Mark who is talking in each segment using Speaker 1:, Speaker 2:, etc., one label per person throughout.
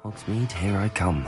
Speaker 1: Hogsmeade, here I come.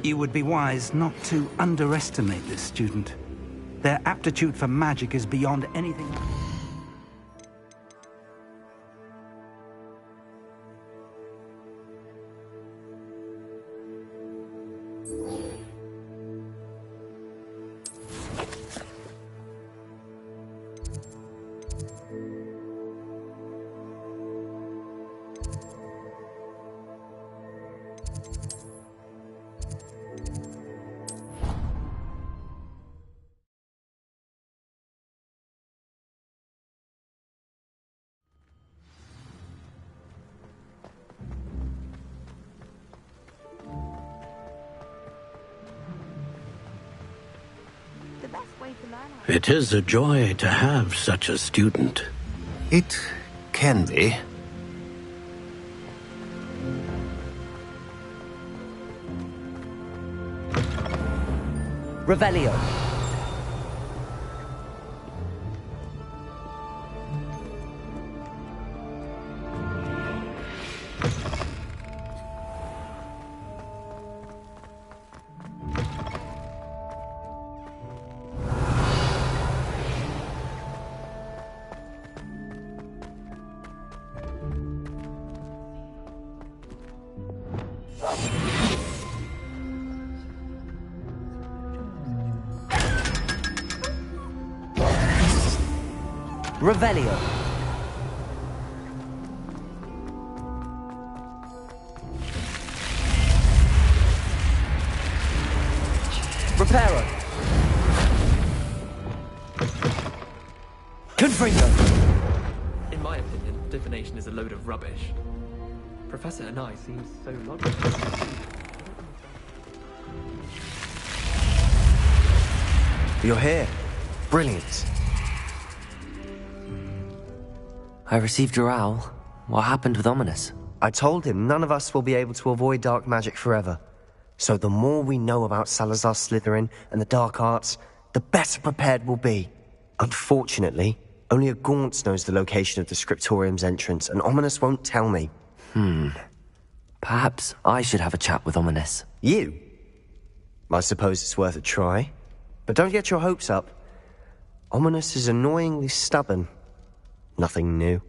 Speaker 2: You would be wise not to underestimate this student. Their aptitude for magic is beyond anything.
Speaker 3: It is a joy to have such a student.
Speaker 4: It can be.
Speaker 1: Revelio. Revelio. Reparo. Confringo.
Speaker 5: In my opinion, divination is a load of rubbish. Professor and I seem so logical.
Speaker 4: You're here. Brilliant.
Speaker 1: I received your owl. What happened with Ominous?
Speaker 4: I told him none of us will be able to avoid dark magic forever. So the more we know about Salazar Slytherin and the dark arts, the better prepared we'll be. Unfortunately, only a Gaunt knows the location of the Scriptorium's entrance, and Ominous won't tell me.
Speaker 1: Perhaps I should have a chat with Ominous.
Speaker 4: You? I suppose it's worth a try. But don't get your hopes up. Ominous is annoyingly stubborn. Nothing new.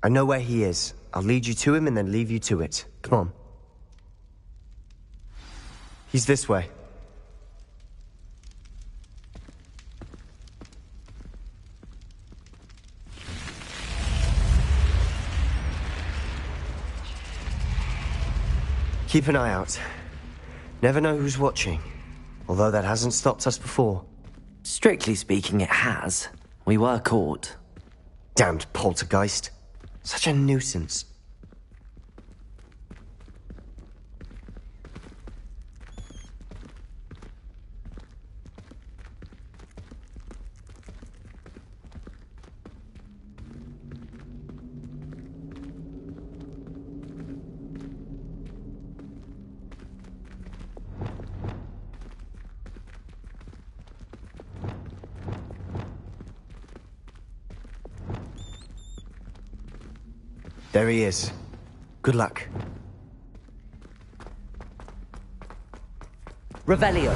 Speaker 4: I know where he is. I'll lead you to him and then leave you to it. Come on. He's this way. Keep an eye out. Never know who's watching. Although that hasn't stopped us before.
Speaker 1: Strictly speaking, it has. We were caught.
Speaker 4: Damned poltergeist. Such a nuisance. There he is. Good luck.
Speaker 1: Revelio.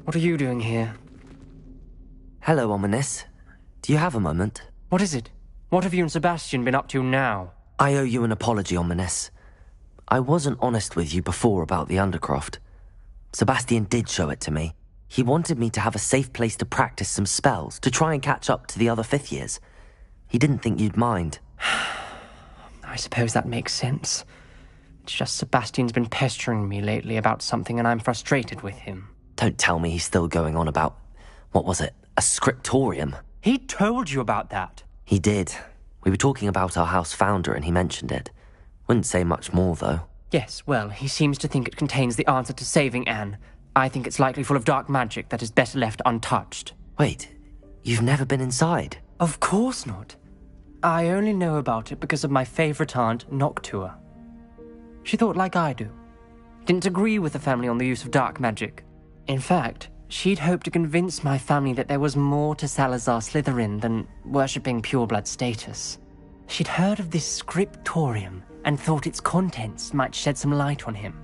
Speaker 6: What are you doing here?
Speaker 1: Hello, Ominous. Do you have a moment?
Speaker 6: What is it? What have you and Sebastian been up to now?
Speaker 1: I owe you an apology, Ominous. I wasn't honest with you before about the Undercroft. Sebastian did show it to me. He wanted me to have a safe place to practice some spells, to try and catch up to the other fifth years. He didn't think you'd mind.
Speaker 6: I suppose that makes sense. It's just Sebastian's been pestering me lately about something and I'm frustrated with him.
Speaker 1: Don't tell me he's still going on about, what was it, a scriptorium?
Speaker 6: He told you about that.
Speaker 1: He did. We were talking about our house founder and he mentioned it. Wouldn't say much more, though.
Speaker 6: Yes, well, he seems to think it contains the answer to saving Anne. I think it's likely full of dark magic that is better left untouched.
Speaker 1: Wait, you've never been inside?
Speaker 6: Of course not. I only know about it because of my favorite aunt, Noctua. She thought like I do. Didn't agree with the family on the use of dark magic. In fact, she'd hoped to convince my family that there was more to Salazar Slytherin than worshipping pureblood status. She'd heard of this scriptorium and thought its contents might shed some light on him.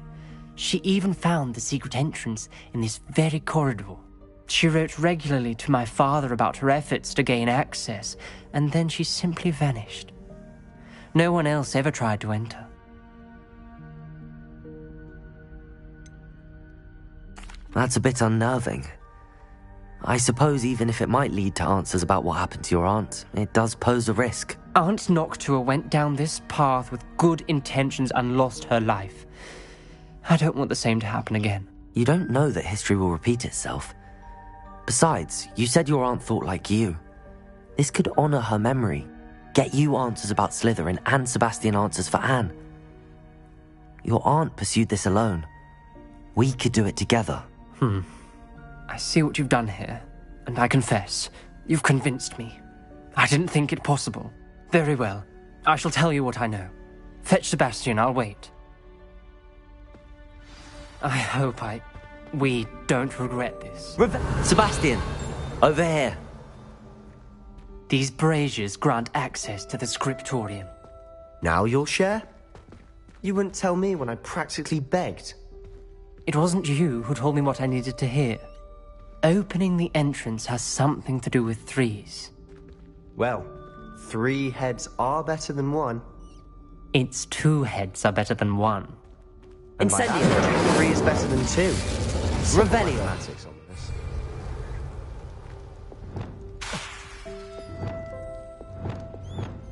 Speaker 6: She even found the secret entrance in this very corridor. She wrote regularly to my father about her efforts to gain access, and then she simply vanished. No one else ever tried to enter.
Speaker 1: That's a bit unnerving. I suppose even if it might lead to answers about what happened to your aunt, it does pose a risk.
Speaker 6: Aunt Noctua went down this path with good intentions and lost her life. I don't want the same to happen again.
Speaker 1: You don't know that history will repeat itself. Besides, you said your aunt thought like you. This could honor her memory, get you answers about Slytherin and Sebastian answers for Anne. Your aunt pursued this alone. We could do it together.
Speaker 6: I see what you've done here, and I confess, you've convinced me. I didn't think it possible. Very well, I shall tell you what I know. Fetch Sebastian, I'll wait. I hope we don't regret this.
Speaker 1: Sebastian! Over here!
Speaker 6: These braziers grant access to the scriptorium.
Speaker 4: Now you'll share? You wouldn't tell me when I practically begged.
Speaker 6: It wasn't you who told me what I needed to hear. Opening the entrance has something to do with threes.
Speaker 4: Well, 3 heads are better than 1.
Speaker 6: Its 2 heads are better than 1.
Speaker 4: And by
Speaker 1: Incendio!
Speaker 4: that logic, 3 is better than 2.
Speaker 1: Revelio!
Speaker 4: Mathematics on this.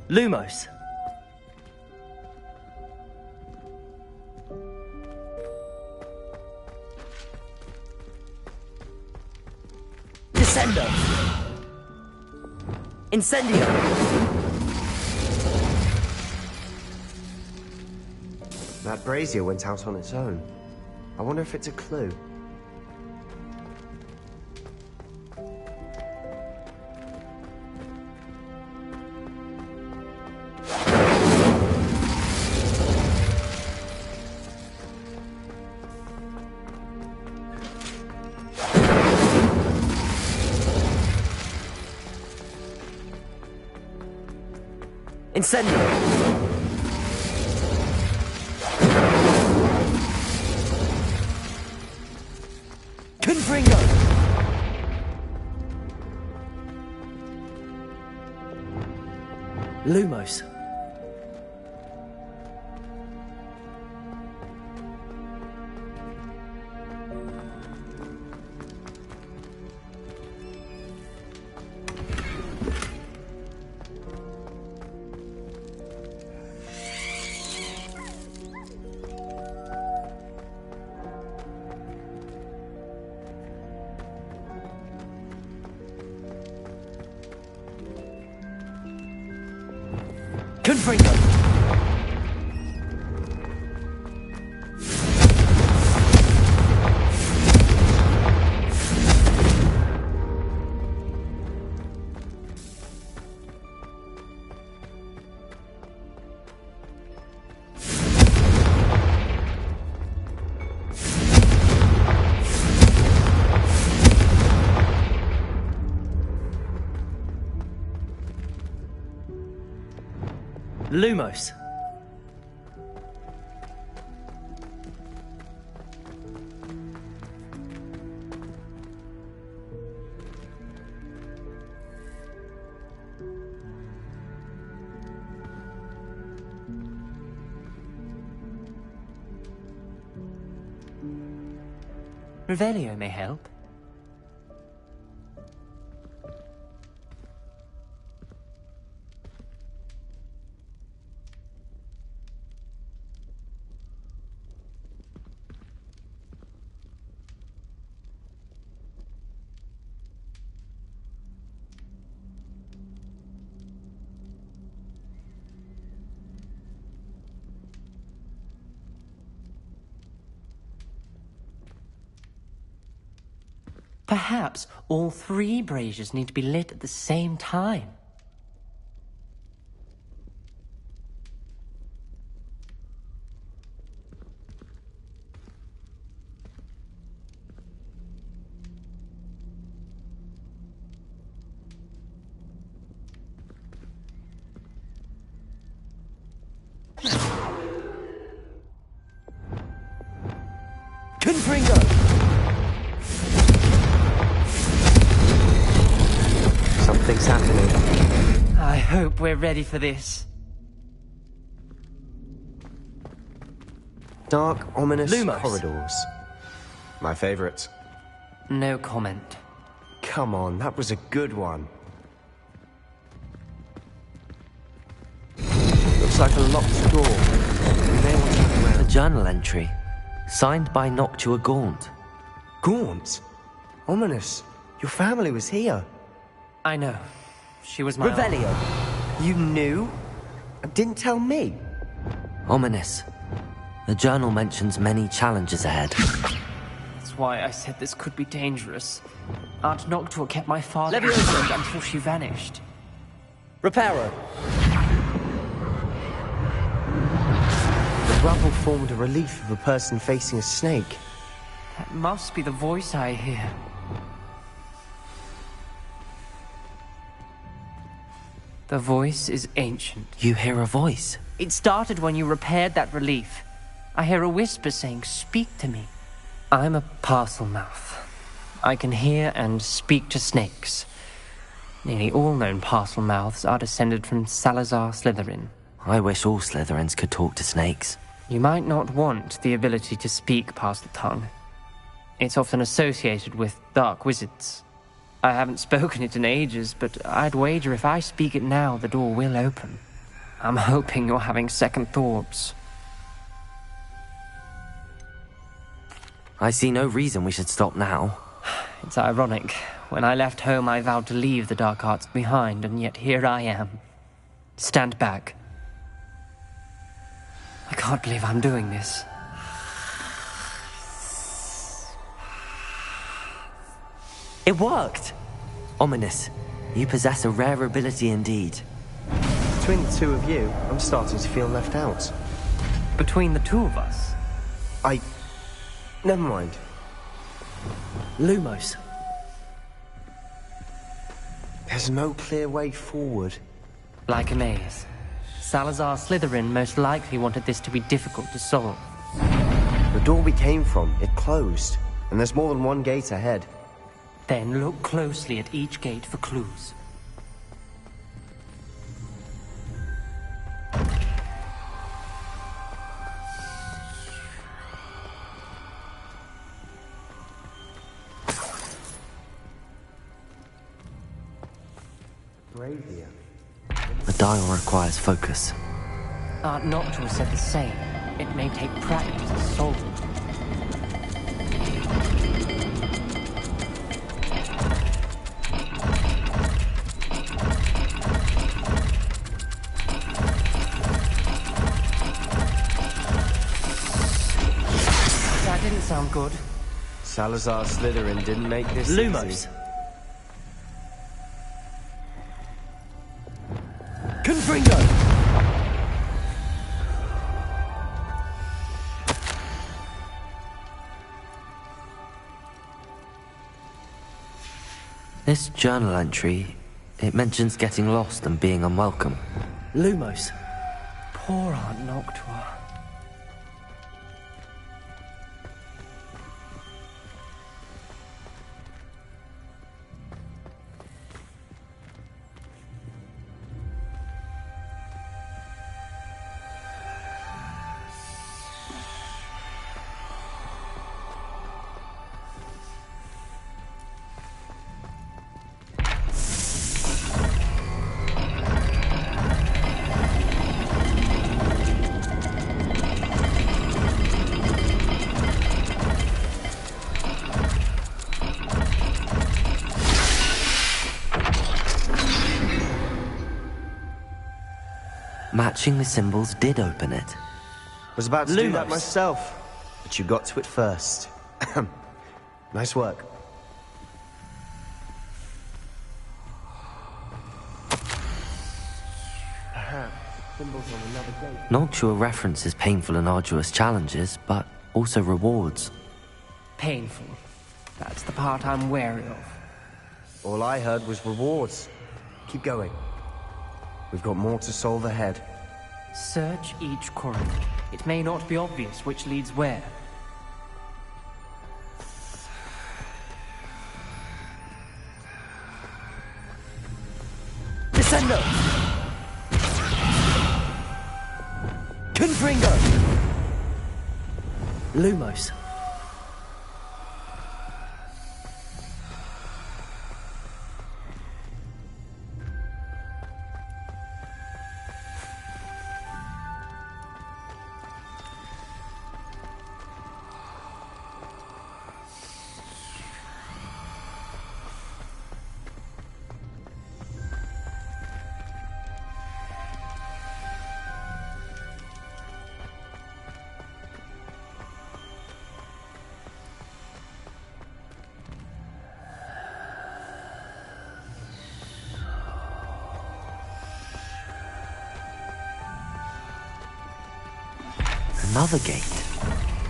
Speaker 1: Lumos! Descendo! Incendio!
Speaker 4: That brazier went out on its own. I wonder if it's a clue.
Speaker 1: Incendio! Confringo! Lumos. Confringo! Lumos. Revelio may help. Perhaps all three braziers need to be lit at the same time. Confringo!
Speaker 4: Something's happening.
Speaker 6: I hope we're ready for this.
Speaker 4: Dark, ominous
Speaker 1: Lumos.
Speaker 4: corridors. My favorite.
Speaker 6: No comment.
Speaker 4: Come on, that was a good one. Looks like a locked door. We may want to look
Speaker 1: A
Speaker 4: around.
Speaker 1: journal entry, signed by Noctua Gaunt.
Speaker 4: Gaunt? Ominous. Your family was here.
Speaker 6: I know. She was my...
Speaker 1: Revelio!
Speaker 4: You knew? And didn't tell me?
Speaker 1: Ominous. The journal mentions many challenges ahead.
Speaker 6: That's why I said this could be dangerous. Aunt Noctua kept my father
Speaker 1: Leviosa!
Speaker 6: imprisoned until she vanished.
Speaker 1: Reparo!
Speaker 4: The rubble formed a relief of a person facing a snake.
Speaker 6: That must be the voice I hear. The voice is ancient.
Speaker 1: You hear a voice.
Speaker 6: It started when you repaired that relief. I hear a whisper saying, "Speak to me." I'm a parcel mouth. I can hear and speak to snakes. Nearly all known parcel mouths are descended from Salazar Slytherin.
Speaker 1: I wish all Slytherins could talk to snakes.
Speaker 6: You might not want the ability to speak parcel tongue. It's often associated with dark wizards. I haven't spoken it in ages, but I'd wager if I speak it now, the door will open. I'm hoping you're having second thoughts.
Speaker 1: I see no reason we should stop now.
Speaker 6: It's ironic. When I left home, I vowed to leave the dark arts behind, and yet here I am. Stand back. I can't believe I'm doing this.
Speaker 1: It worked! Ominous. You possess a rare ability indeed.
Speaker 4: Between the two of you, I'm starting to feel left out.
Speaker 6: Between the two of us,
Speaker 4: Never mind.
Speaker 1: Lumos.
Speaker 4: There's no clear way forward.
Speaker 6: like a maze. Salazar Slytherin most likely wanted this to be difficult to solve.
Speaker 4: The door we came from, it closed, and there's more than one gate ahead.
Speaker 6: Then look closely at each gate for clues.
Speaker 4: Bravia.
Speaker 1: The dial requires focus.
Speaker 6: Aunt Noctua said the same. It may take practice to solve it. That didn't sound good.
Speaker 4: Salazar Slytherin didn't make this
Speaker 6: Lumos.
Speaker 4: easy. Confringo!
Speaker 1: This journal entry, it mentions getting lost and being unwelcome.
Speaker 6: Lumos. Poor Aunt Noctua.
Speaker 1: Matching the symbols did open it.
Speaker 4: Was about to do that
Speaker 6: Lumos.
Speaker 4: myself, but you got to it first. Nice work. Symbols on another gate.
Speaker 1: Noctua references painful and arduous challenges, but also rewards.
Speaker 6: Painful. That's the part I'm wary of.
Speaker 4: All I heard was rewards. Keep going. We've got more to solve ahead.
Speaker 6: Search each corridor. It may not be obvious which leads where.
Speaker 4: Descendo! Confringo!
Speaker 6: Lumos.
Speaker 1: Another gate.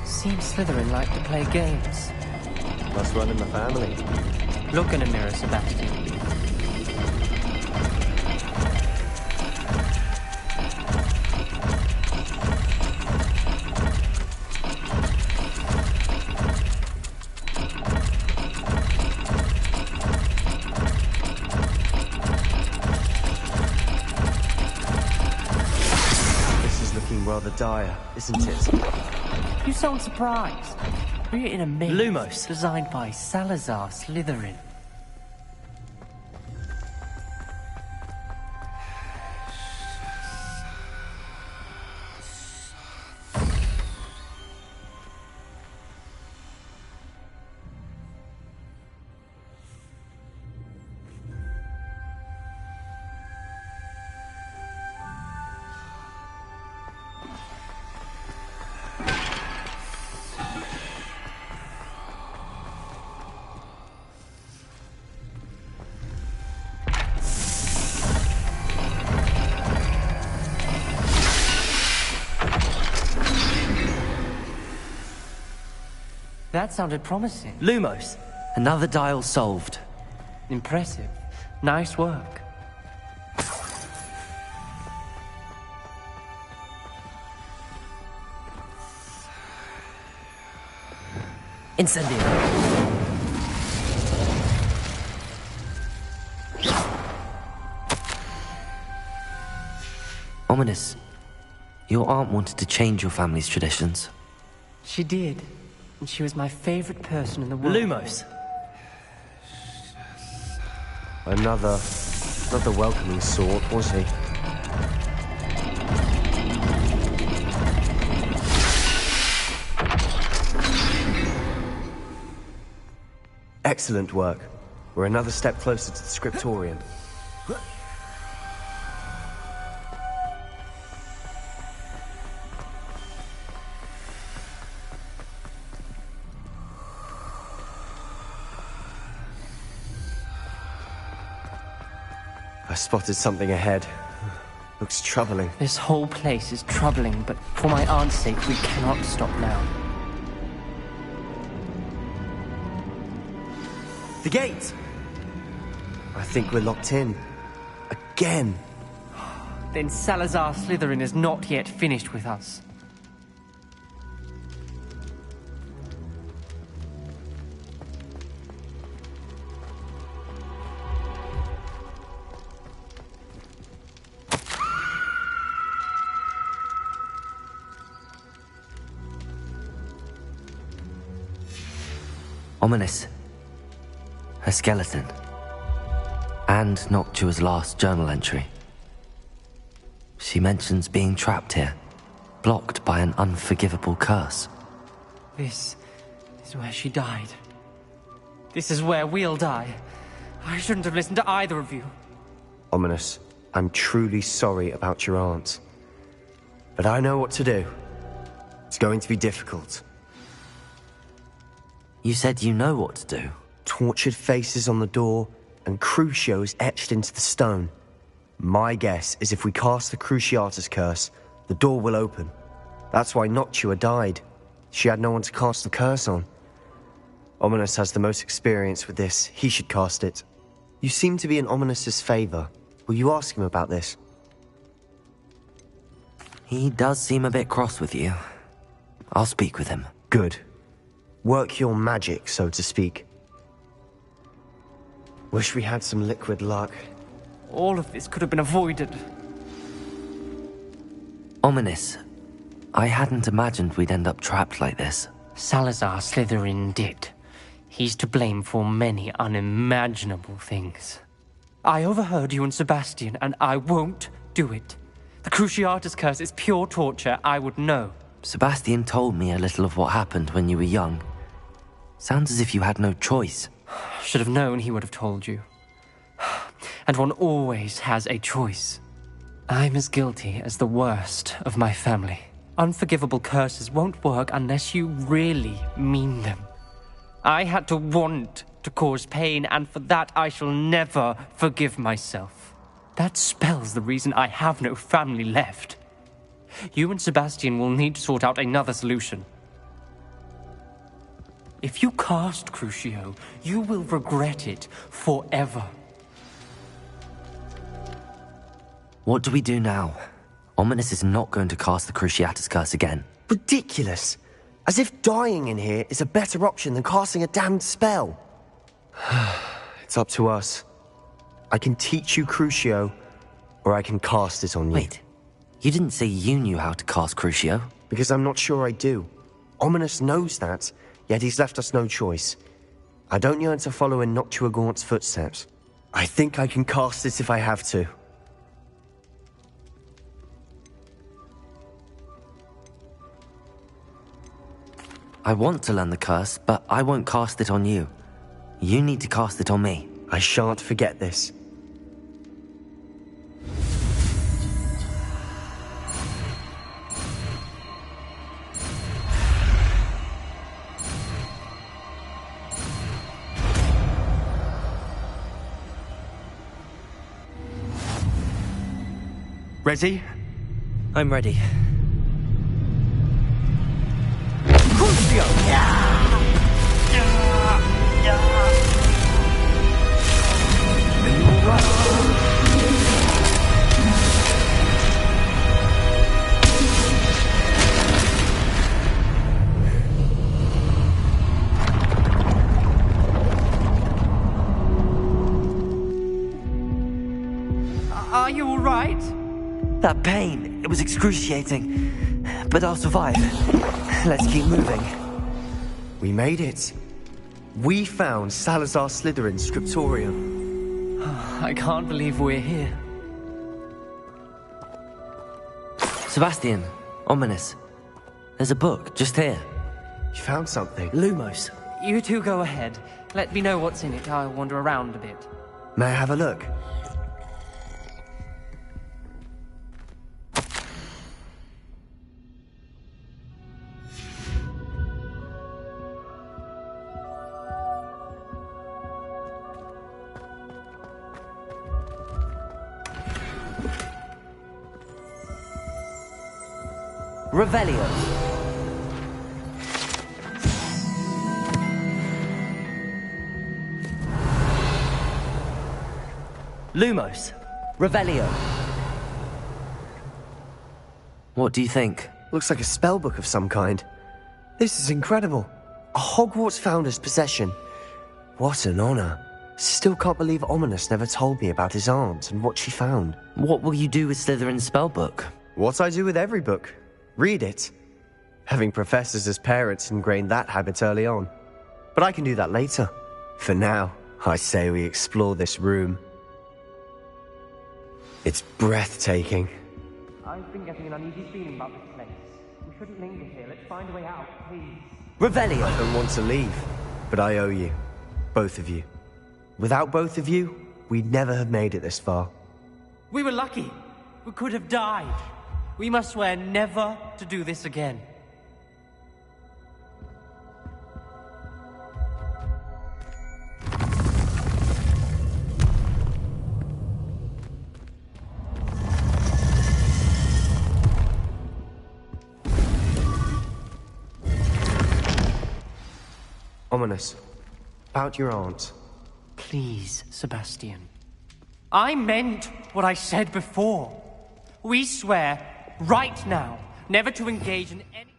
Speaker 6: Seems Slytherin like to play games.
Speaker 4: Must run in the family.
Speaker 6: Look in a mirror, Sebastian.
Speaker 4: This is looking rather dire, isn't it?
Speaker 6: You sound surprised. We're in a maze
Speaker 5: Lumos.
Speaker 6: designed by Salazar Slytherin. That sounded promising.
Speaker 5: Lumos.
Speaker 1: Another dial solved.
Speaker 6: Impressive. Nice work.
Speaker 1: Incendio. Ominous, your aunt wanted to change your family's traditions.
Speaker 6: She did. And she was my favorite person in the world.
Speaker 1: Lumos.
Speaker 4: Another welcoming sort, was he? Excellent work. We're another step closer to the scriptorium. I spotted something ahead. Looks troubling.
Speaker 6: This whole place is troubling, but for my aunt's sake, we cannot stop now.
Speaker 4: The gate! I think we're locked in. Again.
Speaker 6: Then Salazar Slytherin is not yet finished with us.
Speaker 1: Ominous. Her skeleton. And Noctua's last journal entry. She mentions being trapped here, blocked by an unforgivable curse.
Speaker 6: This is where she died. This is where we'll die. I shouldn't have listened to either of you.
Speaker 4: Ominous, I'm truly sorry about your aunt. But I know what to do. It's going to be difficult.
Speaker 1: You said you know what to do.
Speaker 4: Tortured faces on the door, and Crucios etched into the stone. My guess is if we cast the Cruciatus curse, the door will open. That's why Noctua died. She had no one to cast the curse on. Ominous has the most experience with this. He should cast it. You seem to be in Ominous's favor. Will you ask him about this?
Speaker 1: He does seem a bit cross with you. I'll speak with him.
Speaker 4: Good. Work your magic, so to speak. Wish we had some liquid luck.
Speaker 6: All of this could have been avoided.
Speaker 1: Ominous. I hadn't imagined we'd end up trapped like this.
Speaker 6: Salazar Slytherin did. He's to blame for many unimaginable things. I overheard you and Sebastian, and I won't do it. The Cruciatus curse is pure torture, I would know.
Speaker 1: Sebastian told me a little of what happened when you were young. Sounds as if you had no choice.
Speaker 6: Should have known he would have told you. And one always has a choice. I'm as guilty as the worst of my family. Unforgivable curses won't work unless you really mean them. I had to want to cause pain, and for that I shall never forgive myself. That spells the reason I have no family left. You and Sebastian will need to sort out another solution. If you cast Crucio, you will regret it forever.
Speaker 1: What do we do now? Ominous is not going to cast the Cruciatus curse again.
Speaker 4: Ridiculous! As if dying in here is a better option than casting a damned spell. It's up to us. I can teach you Crucio, or I can cast it on you.
Speaker 1: Wait, you didn't say you knew how to cast Crucio?
Speaker 4: Because I'm not sure I do. Ominous knows that, yet he's left us no choice. I don't yearn to follow in Noctua Gaunt's footsteps. I think I can cast it if I have to.
Speaker 1: I want to learn the curse, but I won't cast it on you. You need to cast it on me.
Speaker 4: I shan't forget this.
Speaker 2: Ready?
Speaker 1: I'm ready.
Speaker 6: right?
Speaker 1: That pain, it was excruciating. But I'll survive. Let's keep moving.
Speaker 4: We made it. We found Salazar Slytherin's scriptorium.
Speaker 6: I can't believe we're here.
Speaker 1: Sebastian, ominous. There's a book just here.
Speaker 4: You found something.
Speaker 1: Lumos.
Speaker 6: You two go ahead. Let me know what's in it. I'll wander around a bit.
Speaker 4: May I have a look?
Speaker 1: Revelio. Lumos. Revelio. What do you think?
Speaker 4: Looks like a spellbook of some kind. This is incredible. A Hogwarts founder's possession. What an honor. Still can't believe Ominous never told me about his aunt and what she found.
Speaker 1: What will you do with Slytherin's spellbook?
Speaker 4: What I do with every book. Read it. Having professors as parents ingrained that habit early on. But I can do that later. For now, I say we explore this room. It's breathtaking.
Speaker 6: I've been getting an uneasy feeling about this place. We shouldn't linger here. Let's find a way out, please.
Speaker 1: Revelio.
Speaker 4: I don't want to leave, but I owe you. Both of you. Without both of you, we'd never have made it this far.
Speaker 6: We were lucky. We could have died. We must swear never to do this again.
Speaker 4: Ominous. About your aunt.
Speaker 6: Please, Sebastian. I meant what I said before. We swear, right now, never to engage in any...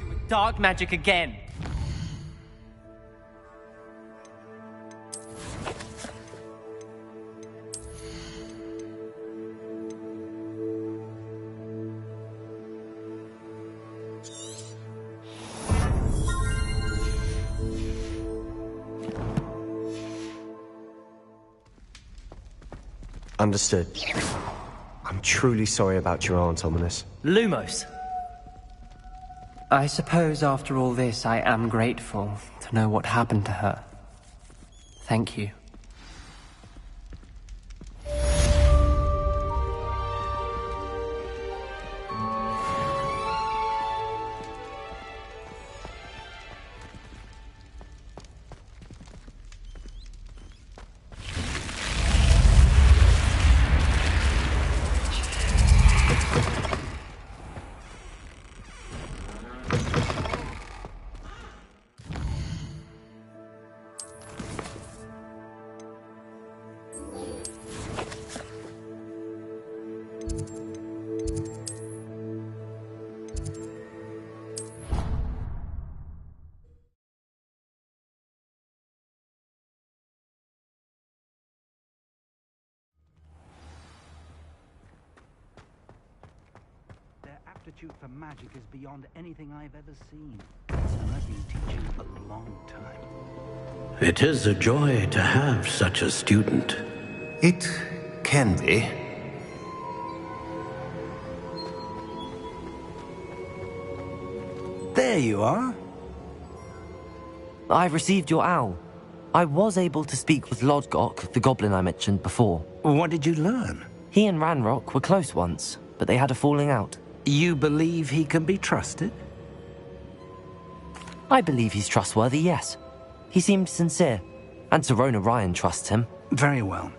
Speaker 6: with dark magic again.
Speaker 4: Understood. I'm truly sorry about your aunt, Ominous.
Speaker 1: Lumos.
Speaker 6: I suppose after all this, I am grateful to know what happened to her. Thank you.
Speaker 2: Aptitude for magic is beyond anything I've ever seen. And I've been teaching a long time.
Speaker 3: It is a joy to have such a student.
Speaker 7: It can be. There you are.
Speaker 1: I received your owl. I was able to speak with Lodgok, the goblin I mentioned before.
Speaker 7: What did you learn?
Speaker 1: He and Ranrock were close once, but they had a falling out.
Speaker 7: You believe he can be trusted?
Speaker 1: I believe he's trustworthy, yes. He seemed sincere, and Serona Ryan trusts him.
Speaker 2: Very well.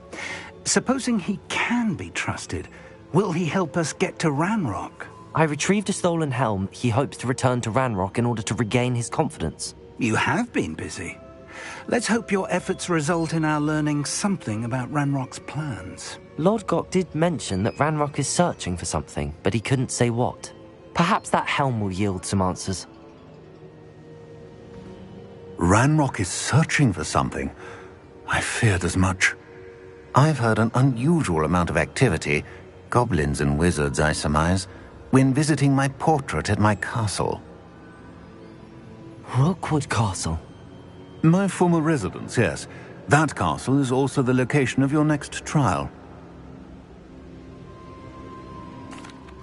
Speaker 2: Supposing he can be trusted, will he help us get to Ranrock?
Speaker 1: I retrieved a stolen helm he hopes to return to Ranrock in order to regain his confidence.
Speaker 2: You have been busy. Let's hope your efforts result in our learning something about Ranrock's plans.
Speaker 1: Lord Gok did mention that Ranrock is searching for something, but he couldn't say what. Perhaps that helm will yield some answers.
Speaker 7: Ranrock is searching for something. I feared as much. I've heard an unusual amount of activity, goblins and wizards, I surmise, when visiting my portrait at my castle.
Speaker 1: Rookwood Castle?
Speaker 7: My former residence, yes. That castle is also the location of your next trial.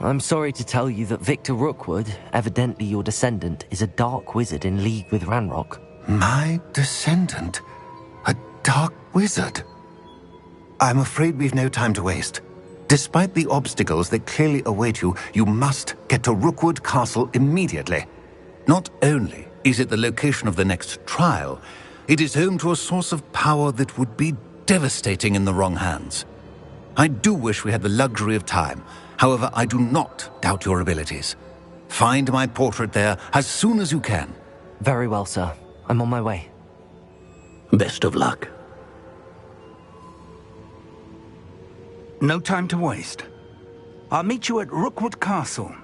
Speaker 1: I'm sorry to tell you that Victor Rookwood, evidently your descendant, is a dark wizard in league with Ranrock.
Speaker 7: My descendant? A dark wizard? I'm afraid we've no time to waste. Despite the obstacles that clearly await you, you must get to Rookwood Castle immediately. Not only is it the location of the next trial, it is home to a source of power that would be devastating in the wrong hands. I do wish we had the luxury of time. However, I do not doubt your abilities. Find my portrait there as soon as you can.
Speaker 1: Very well, sir. I'm on my way.
Speaker 3: Best of luck.
Speaker 2: No time to waste. I'll meet you at Rookwood Castle.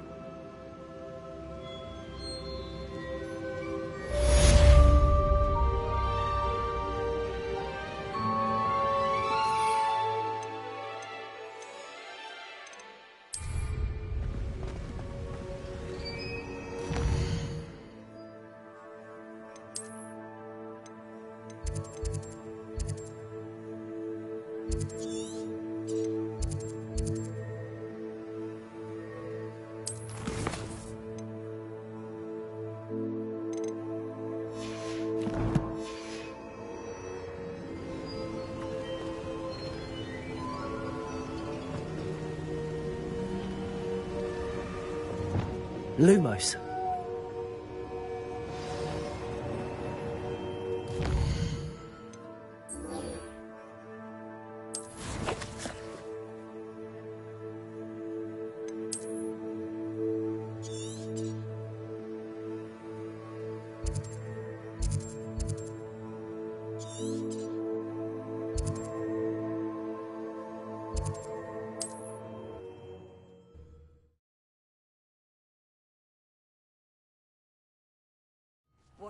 Speaker 1: Lumos.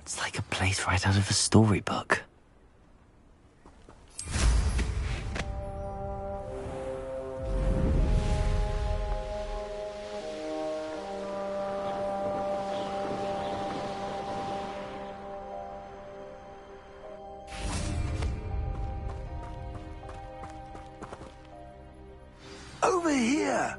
Speaker 1: It's like a place right out of a storybook.
Speaker 2: Over here!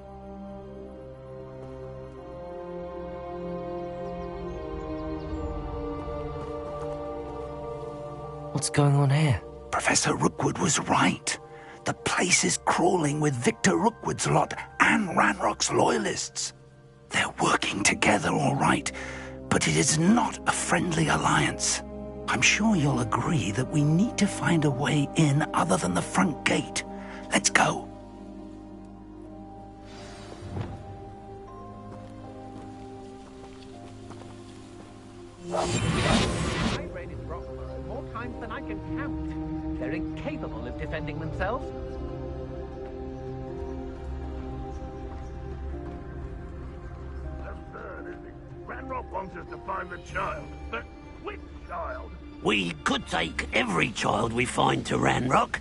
Speaker 1: What's going on here?
Speaker 2: Professor Rookwood was right. The place is crawling with Victor Rookwood's lot and Ranrock's loyalists. They're working together, all right, but it is not a friendly alliance. I'm sure you'll agree that we need to find a way in other than the front gate. Let's go.
Speaker 8: I've raided Rockborough more times than I can count. They're incapable of defending themselves.
Speaker 9: Absurd, isn't it? Ranrock wants us to find the child. But which child?
Speaker 3: We could take every child we find to Ranrock.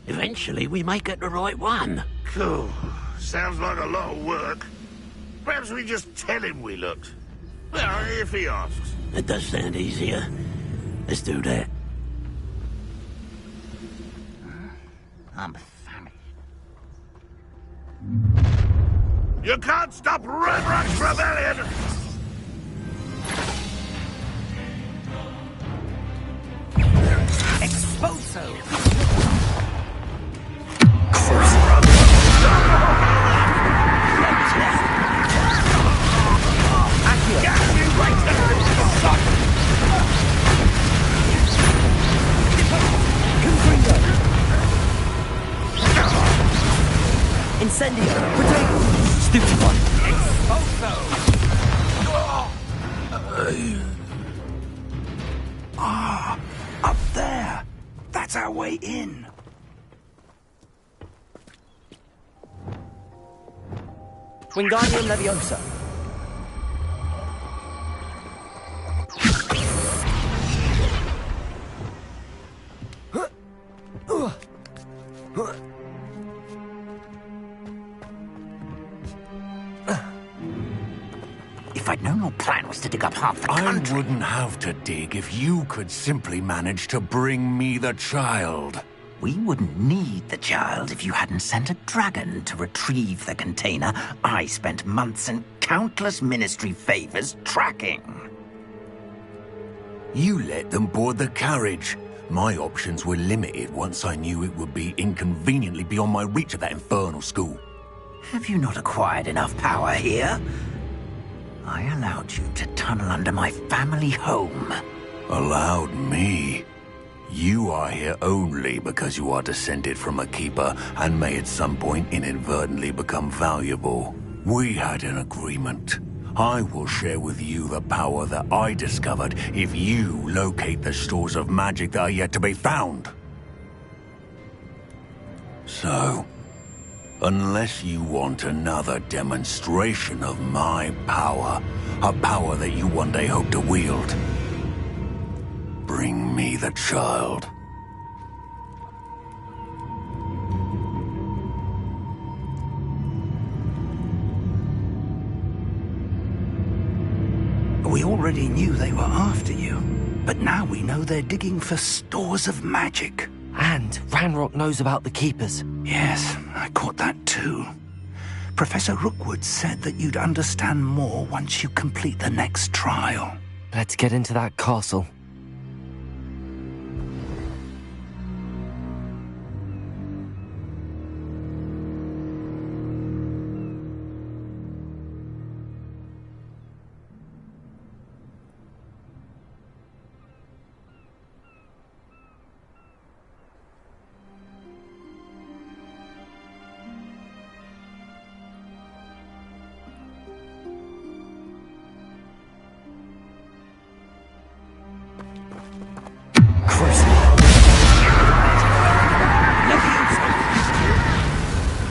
Speaker 3: Eventually we may get the right one.
Speaker 9: Cool. Sounds like a lot of work. Perhaps we just tell him we looked. Well, if he asks.
Speaker 3: It does sound easier. Let's do that.
Speaker 9: I'm famished. You can't stop Ranrock's rebellion!
Speaker 2: Exposo!
Speaker 1: Incendio! Protect! Stupid one!
Speaker 2: A That's our way in.
Speaker 6: Wingardium Leviosa.
Speaker 2: If I'd known your plan was to dig up half the country...
Speaker 7: I wouldn't have to dig if you could simply manage to bring me the child.
Speaker 2: We wouldn't need the child if you hadn't sent a dragon to retrieve the container I spent months and countless ministry favors tracking.
Speaker 7: You let them board the carriage. My options were limited once I knew it would be inconveniently beyond my reach at that infernal school.
Speaker 2: Have you not acquired enough power here? I allowed you to tunnel under my family home.
Speaker 7: Allowed me? You are here only because you are descended from a keeper and may at some point inadvertently become valuable. We had an agreement. I will share with you the power that I discovered if you locate the stores of magic that are yet to be found. So, unless you want another demonstration of my power, a power that you one day hope to wield, bring me the child.
Speaker 2: We already knew they were after you, but now we know they're digging for stores of magic.
Speaker 1: And Ranrock knows about the Keepers.
Speaker 2: Yes, I caught that too. Professor Rookwood said that you'd understand more once you complete the next trial.
Speaker 1: Let's get into that castle.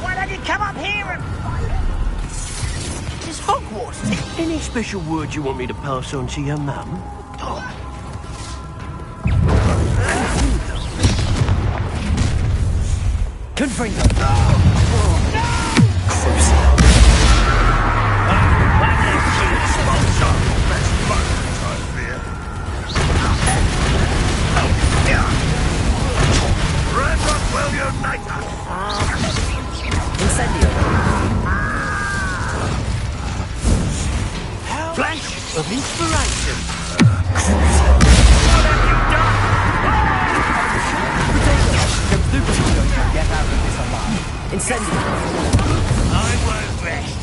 Speaker 8: Why don't you come up here and fight? It's Hogwarts.
Speaker 3: Any special word you want me to pass on to your mum?
Speaker 6: Confringo. Incendio.
Speaker 3: Flash of inspiration.
Speaker 6: Get out of this alive. Incendio.
Speaker 3: I won't rest.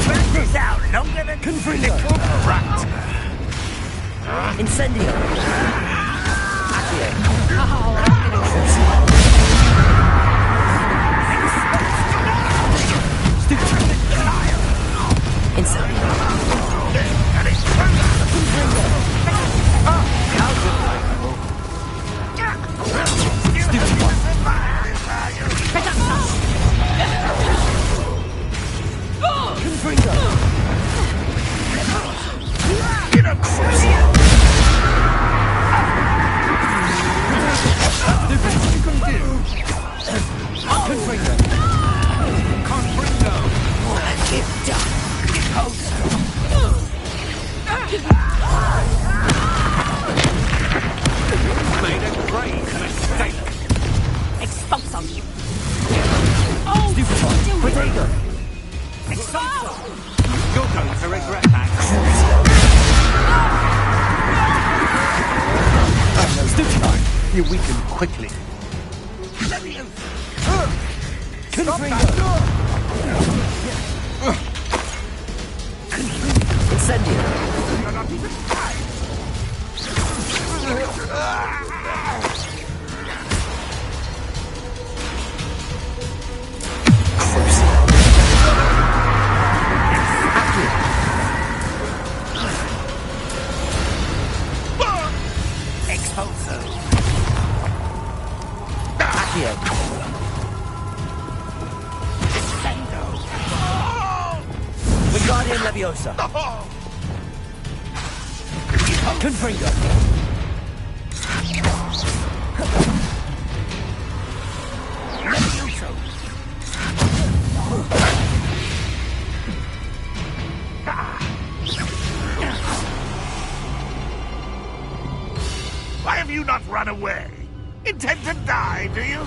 Speaker 3: Drag this out longer than
Speaker 6: Confringo.
Speaker 3: rat.
Speaker 6: Incendio. Accio. Incendio. Stupid one. Confringo.
Speaker 3: Made a grave mistake.
Speaker 8: Expulso.
Speaker 6: Stupid one. Protego.
Speaker 8: Expulso.
Speaker 3: You're going to regret that.
Speaker 6: Stupid one.
Speaker 3: You weaken quickly.
Speaker 6: Confringo. Incendio.
Speaker 2: told so.
Speaker 1: Accio. Wingardium Leviosa. Confringo.
Speaker 9: Why have you not run away? Intend to die, do you?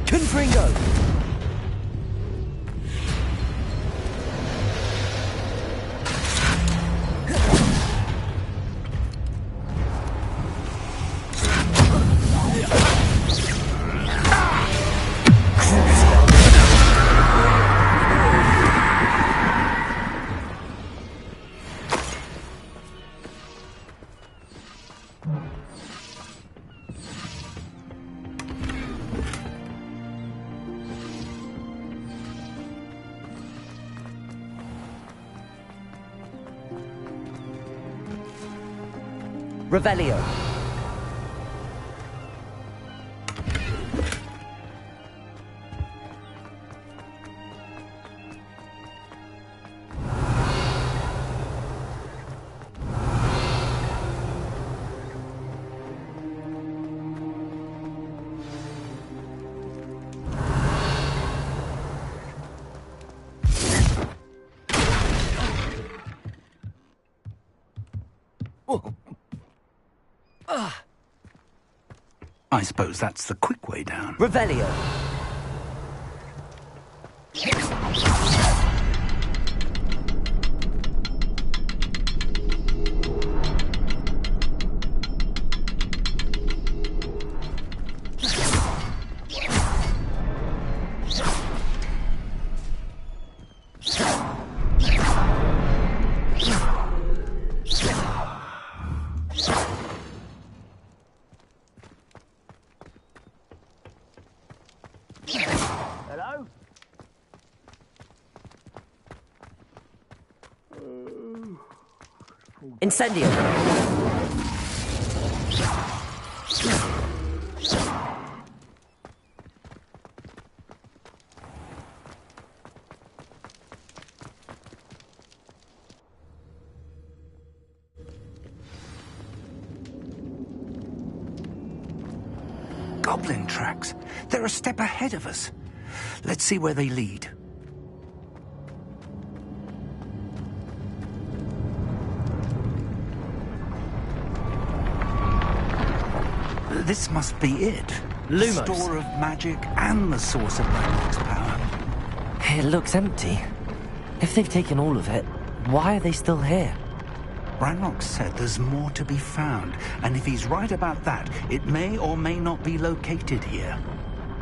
Speaker 1: Confringo. Revelio.
Speaker 2: I suppose that's the quick way down.
Speaker 1: Revelio.
Speaker 8: Hello?
Speaker 1: Incendio.
Speaker 2: Goblin tracks. They're a step ahead of us. Let's see where they lead. This must be it. The
Speaker 1: Lumos.
Speaker 2: store of magic and the source of Ranrock's power.
Speaker 1: It looks empty. If they've taken all of it, why are they still here?
Speaker 2: Ranrock said there's more to be found, and if he's right about that, it may or may not be located here.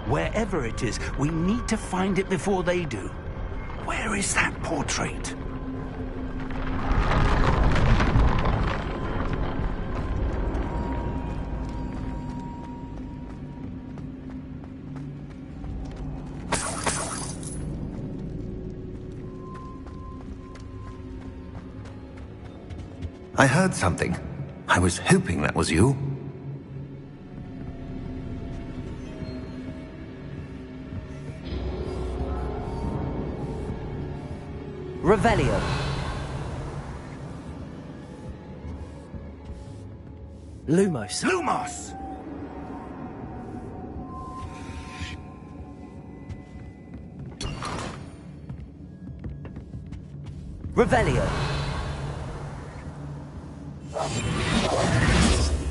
Speaker 2: Wherever it is, we need to find it before they do. Where is that portrait?
Speaker 7: I heard something. I was hoping that was you.
Speaker 1: Revelio. Lumos.
Speaker 2: Lumos!
Speaker 1: Revelio.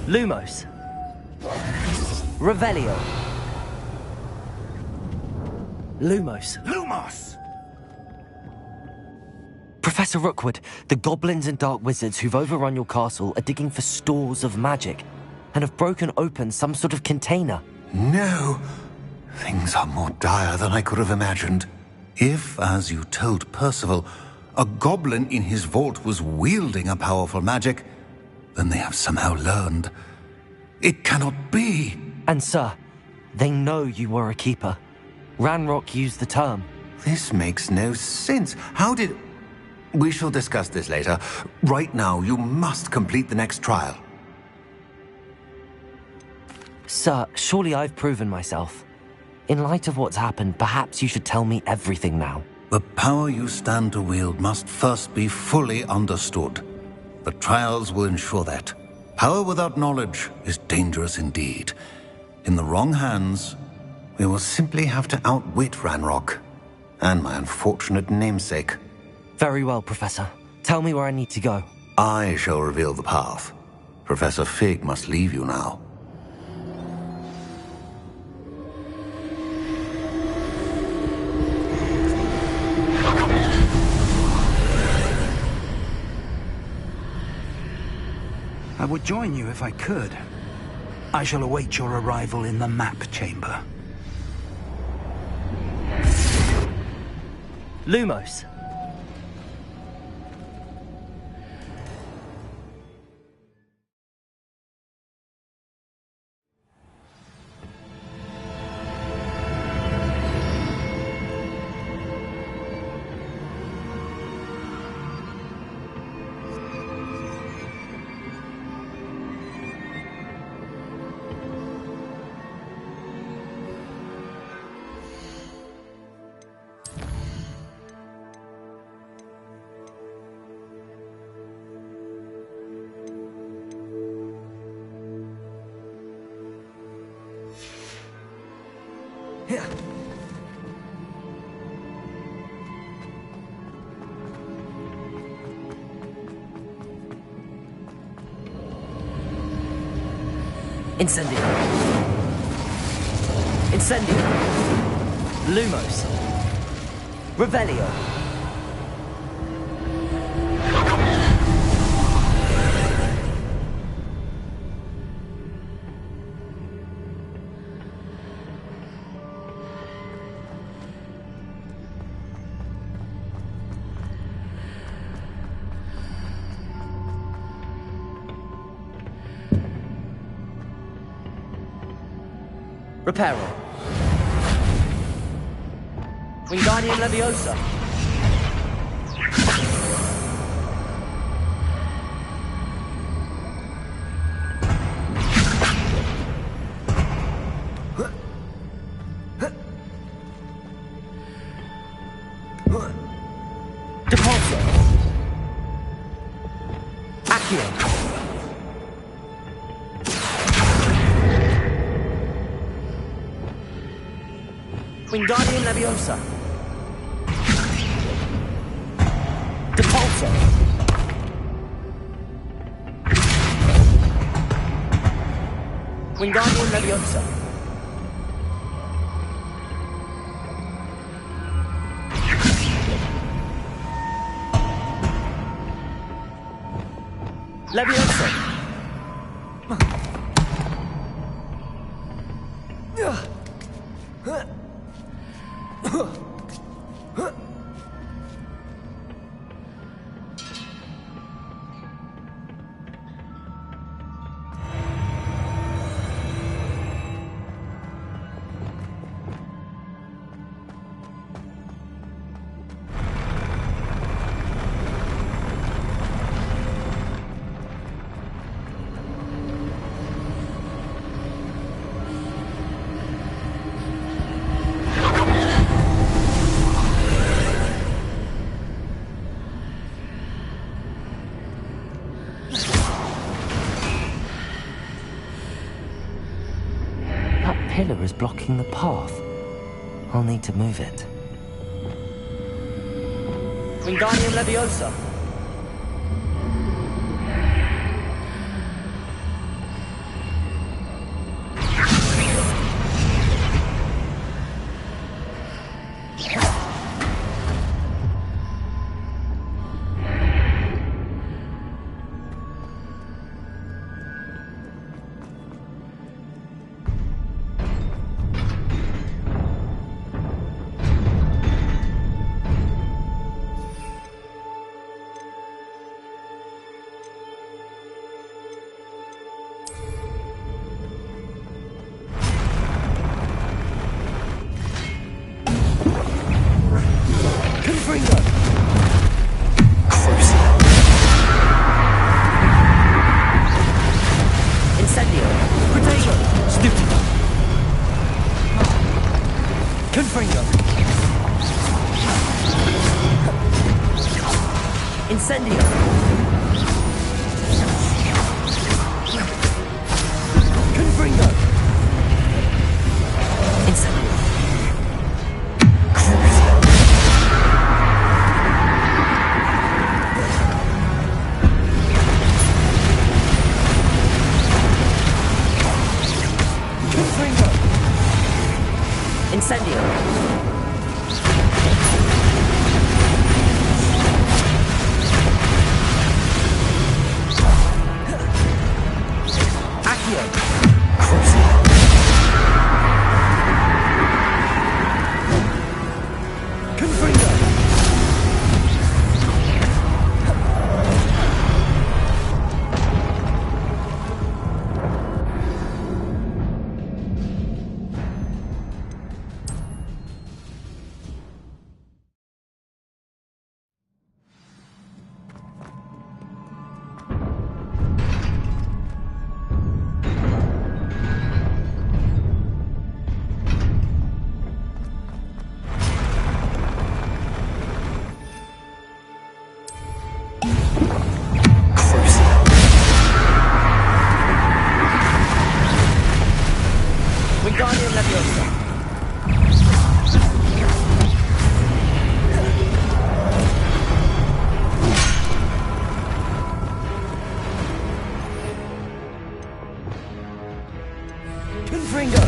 Speaker 1: Lumos. Revelio. Lumos.
Speaker 2: Lumos!
Speaker 1: Professor Rookwood, the goblins and dark wizards who've overrun your castle are digging for stores of magic and have broken open some sort of container.
Speaker 7: No. Things are more dire than I could have imagined. If, as you told Percival, a goblin in his vault was wielding a powerful magic, then they have somehow learned. It cannot be.
Speaker 1: And sir, they know you were a keeper. Ranrock used the term.
Speaker 7: This makes no sense. How did... We shall discuss this later. Right now, you must complete the next trial.
Speaker 1: Sir, surely I've proven myself. In light of what's happened, perhaps you should tell me everything now.
Speaker 7: The power you stand to wield must first be fully understood. The trials will ensure that. Power without knowledge is dangerous indeed. In the wrong hands, we will simply have to outwit Ranrock and my unfortunate namesake.
Speaker 1: Very well, Professor. Tell me where I need to go.
Speaker 7: I shall reveal the path. Professor Fig must leave you now.
Speaker 2: I would join you if I could. I shall await your arrival in the map chamber.
Speaker 1: Lumos. Incendio. Incendio. Lumos. Revelio. Reparo. Wingardium Leviosa. Depulso. Accio. Wingardium Leviosa. Depulso. Wingardium Leviosa. Leviosa. Pillar is blocking the path. I'll need to move it. Wingardium Leviosa.
Speaker 4: Confringo! Incendio! Incendio! Accio! Confringo! Wingardium Leviosa. Confringo.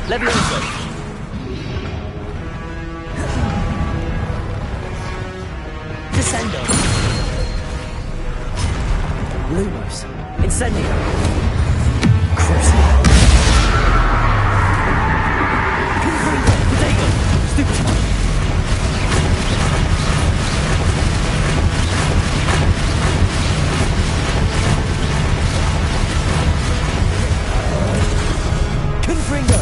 Speaker 4: Leviosa. Descendo. Lumos. Incendio. Crucio. Confringo. Protego. Stupefy. Confringo.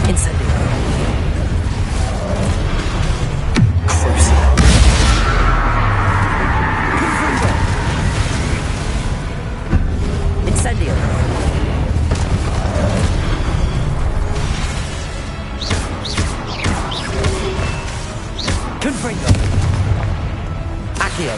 Speaker 4: Incendio. Crucio. Confringo. Incendio. Confringo. Accio.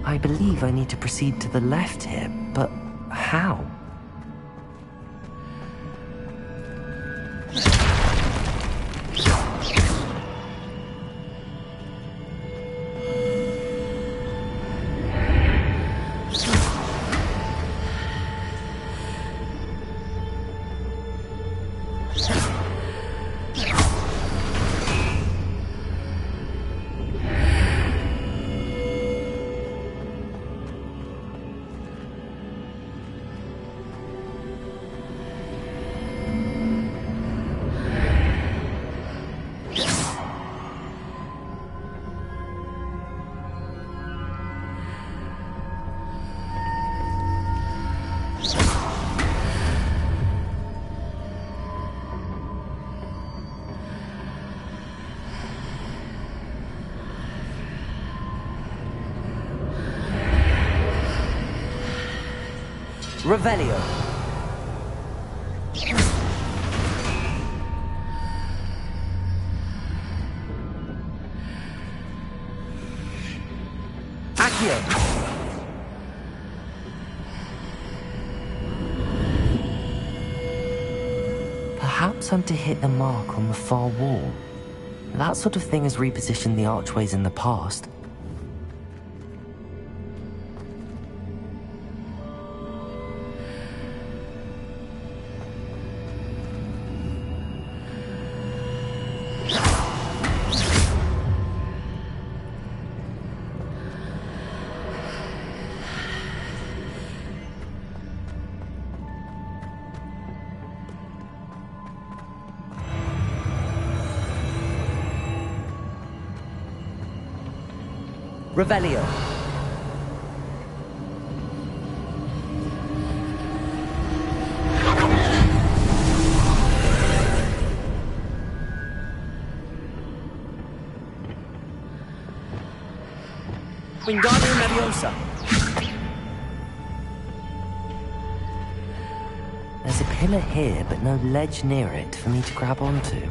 Speaker 4: I believe I need to proceed to the left here, but how? Revelio. Accio. Perhaps I'm to hit the mark on the far wall. That sort of thing has repositioned the archways in the past.
Speaker 1: Revelio. Wingardium Leviosa. There's a pillar here, but no ledge near it for me to grab onto.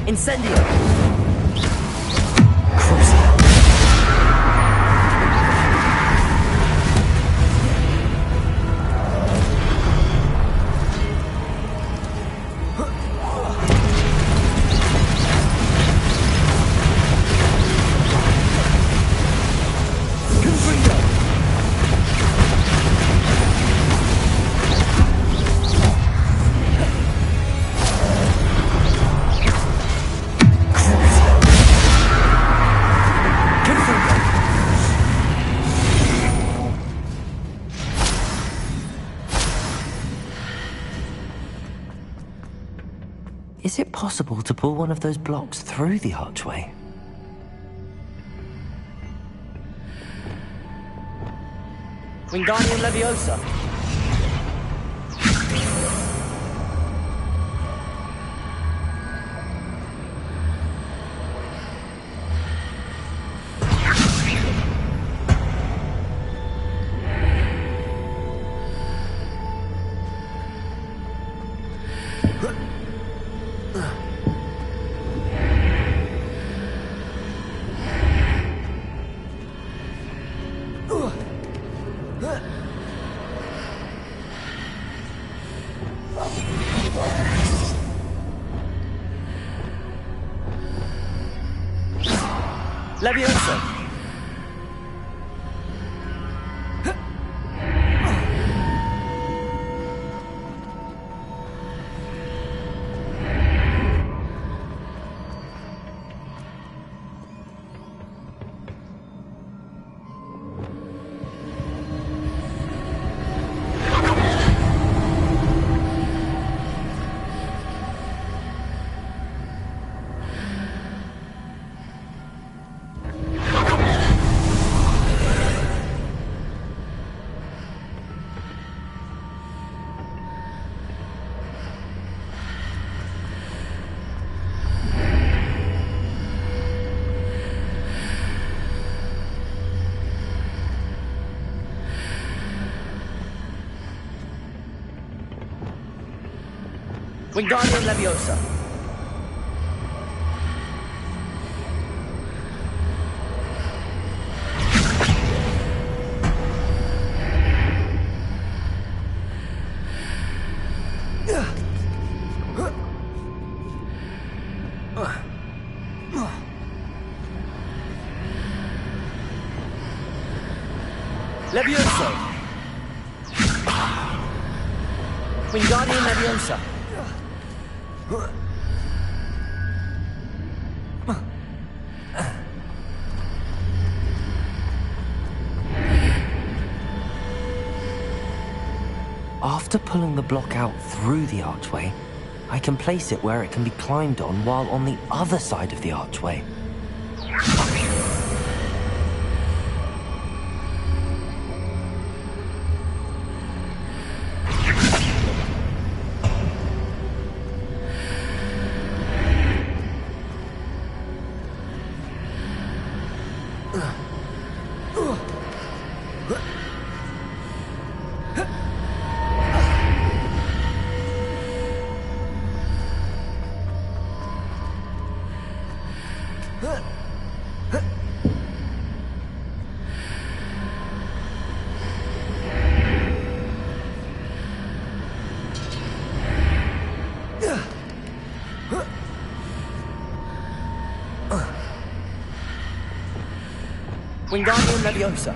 Speaker 1: Incendio! Is it possible to pull one of those blocks through the archway? Wingardium Leviosa. Leviosa. Wingardium Leviosa.
Speaker 10: Levioso! Wingardium Leviosa!
Speaker 1: After pulling the block out through the archway, I can place it where it can be climbed on while on the other side of the archway.
Speaker 10: Wingardium Leviosa!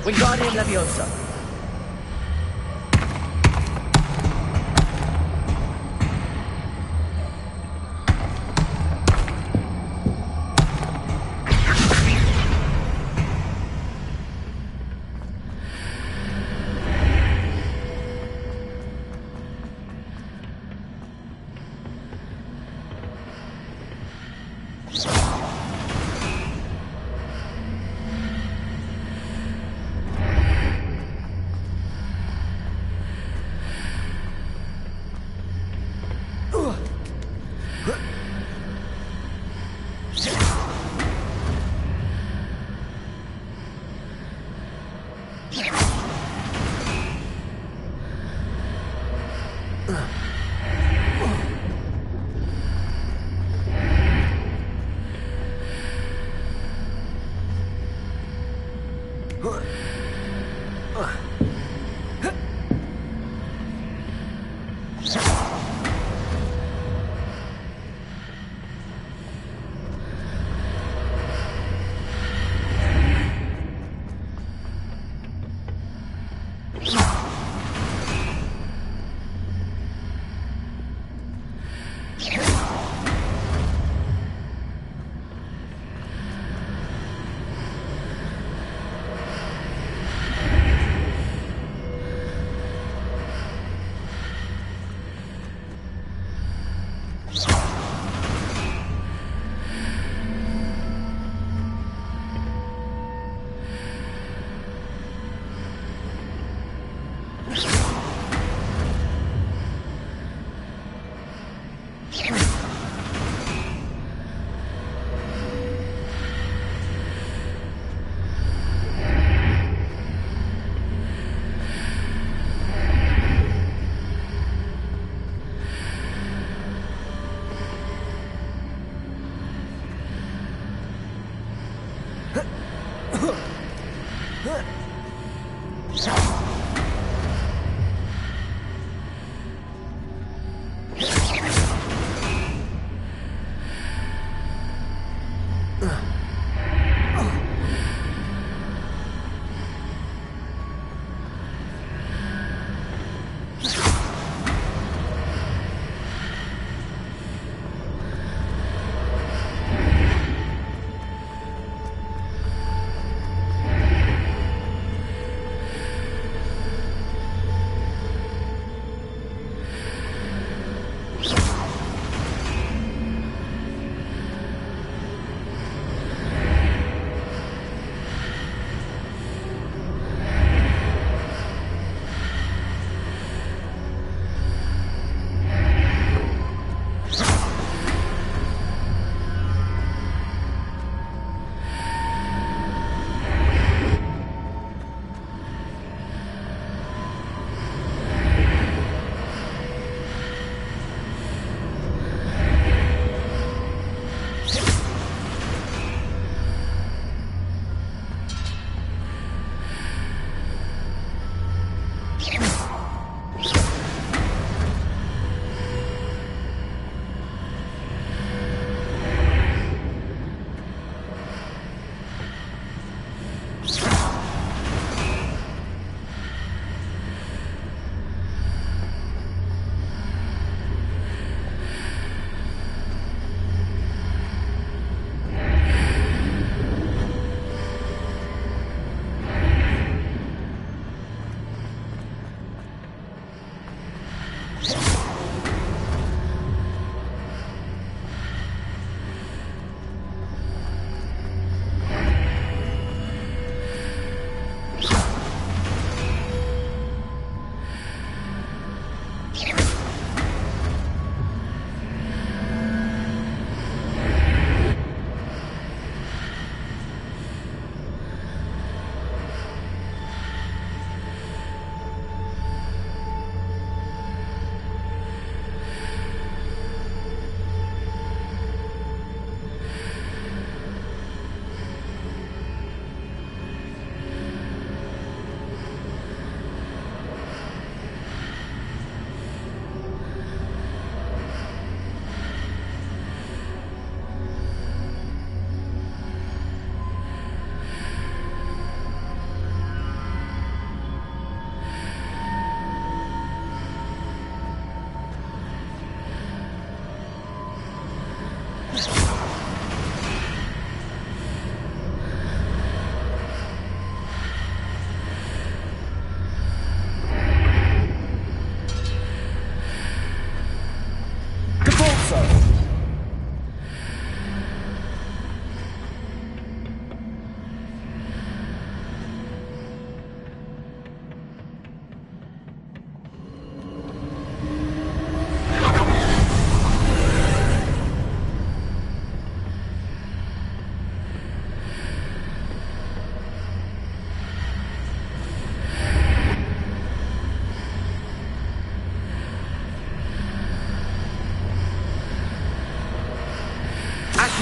Speaker 10: Wingardium Leviosa!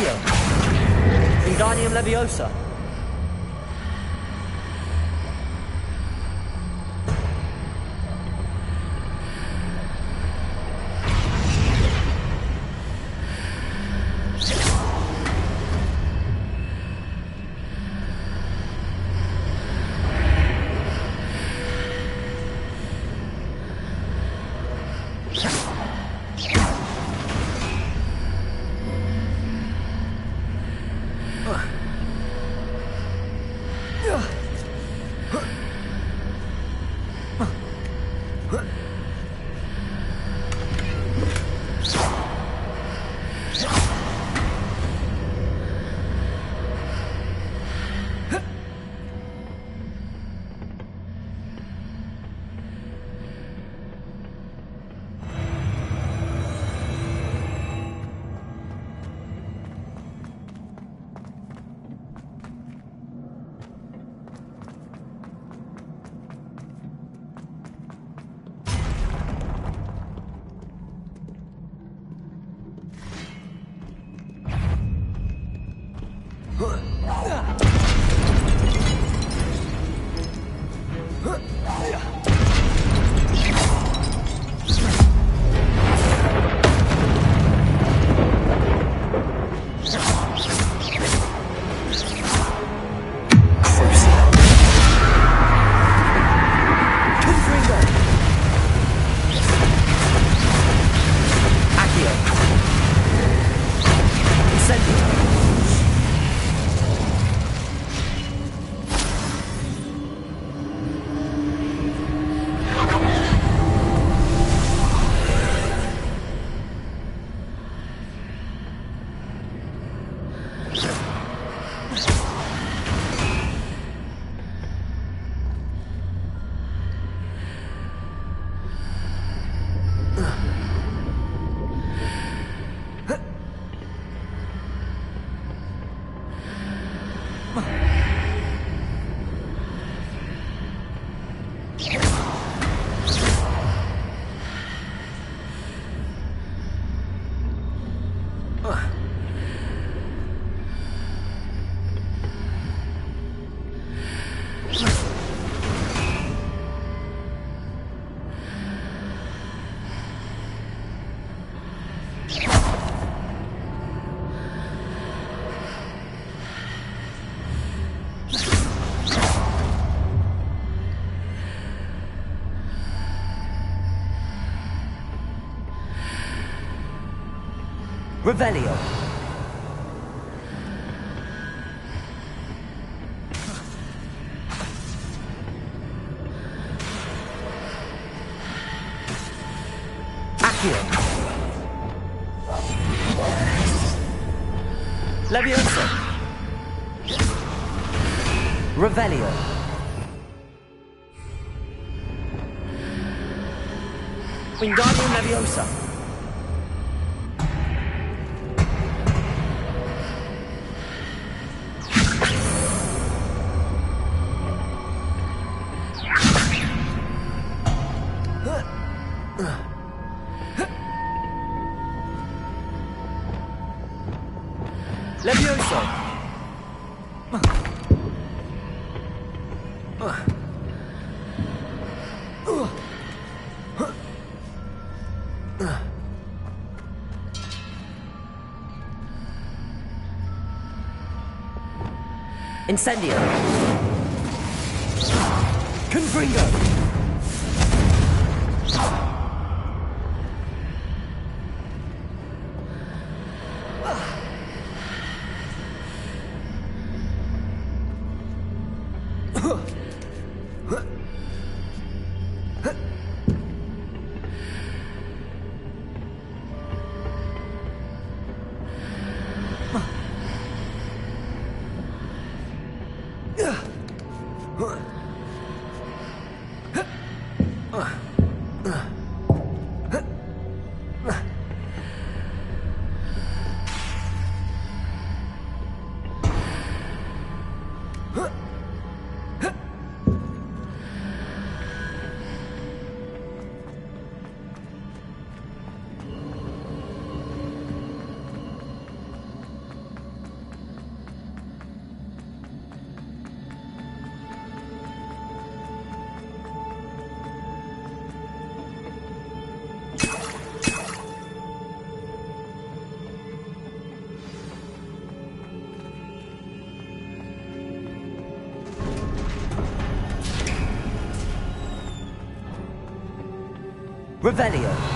Speaker 10: Accio. Wingardium Leviosa. Revelio. Accio. Leviosa. Revelio. Wingardium Leviosa. Levioso. Incendio. Confringo. Revelio.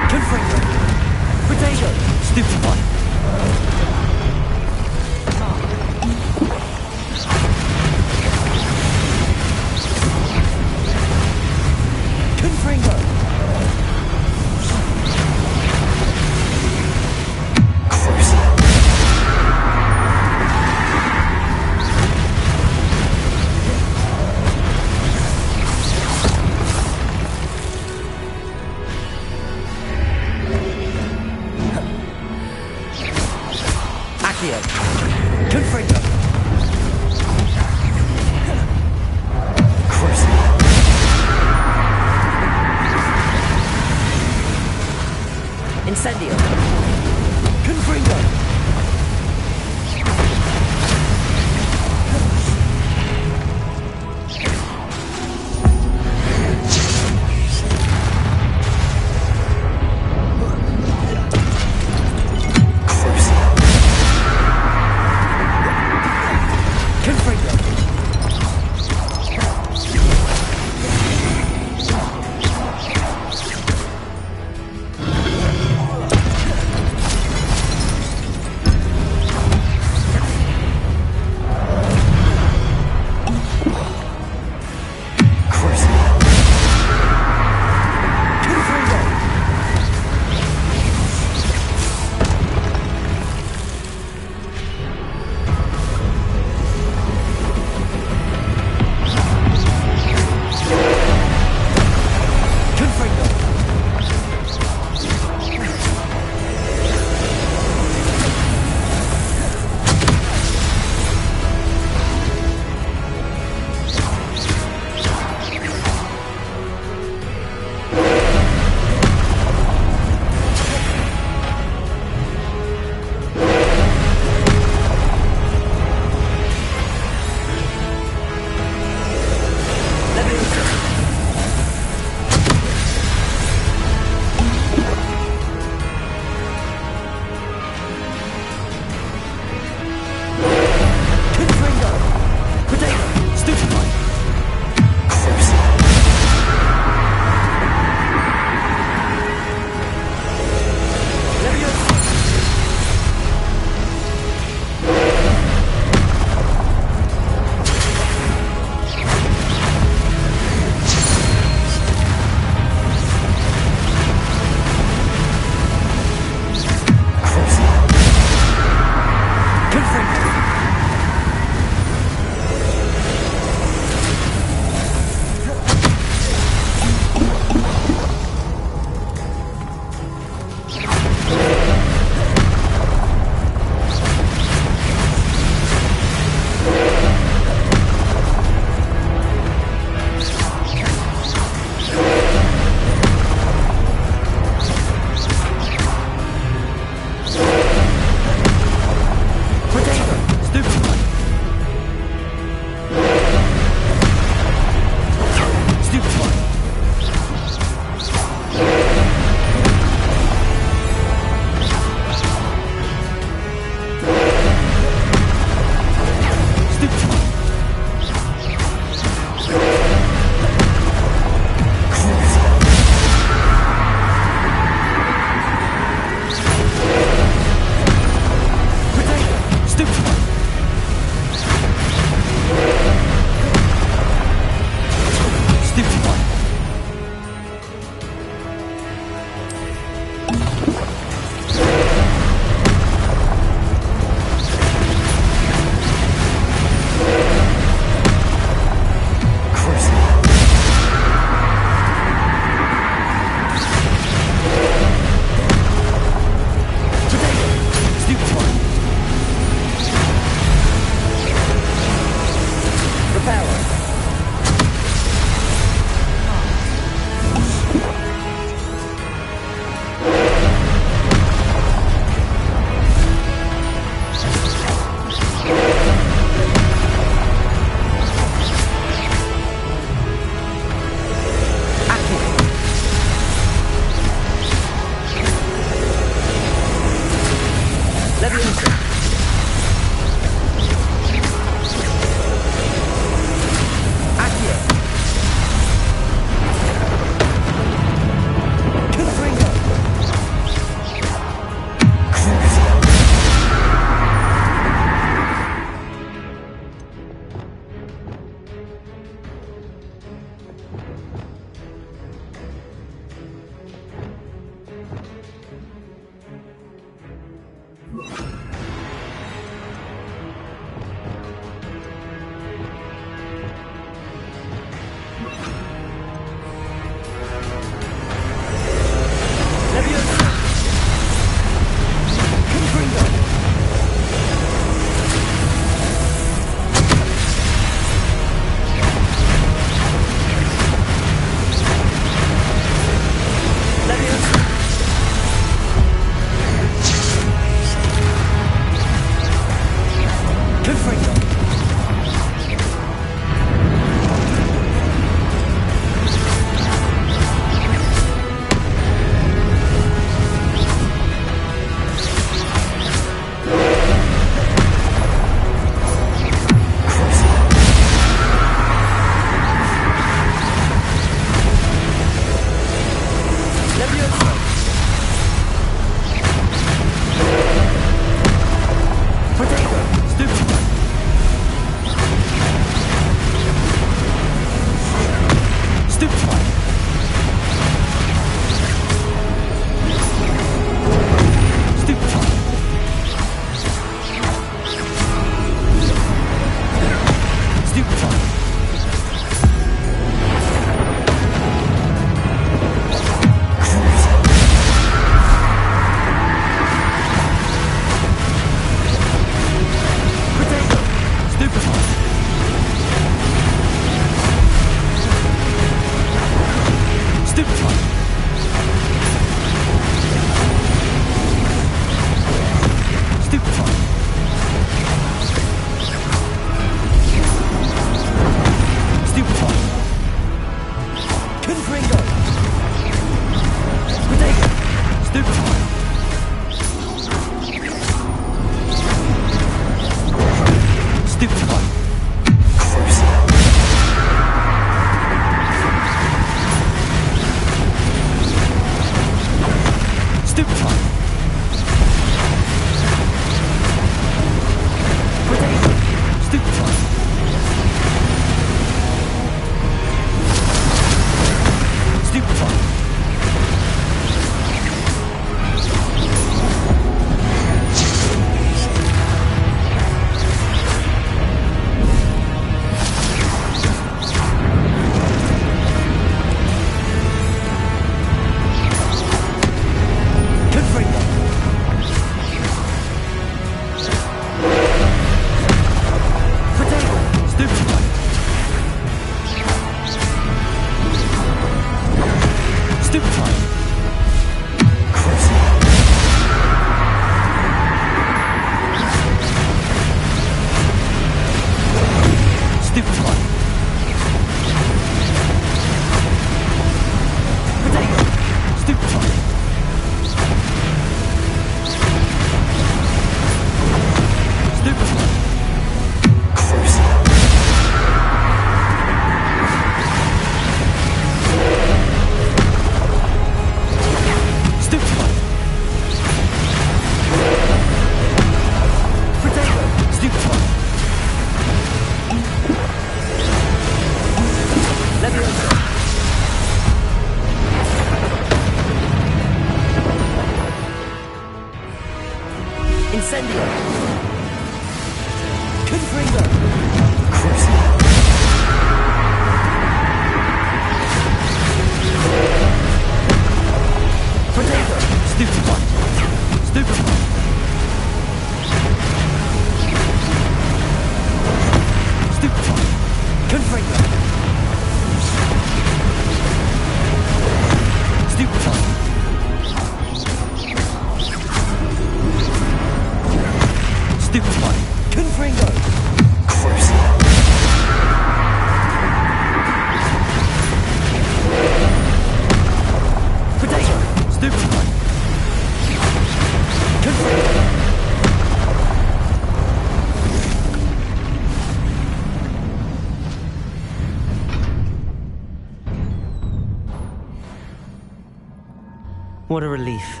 Speaker 1: What a relief.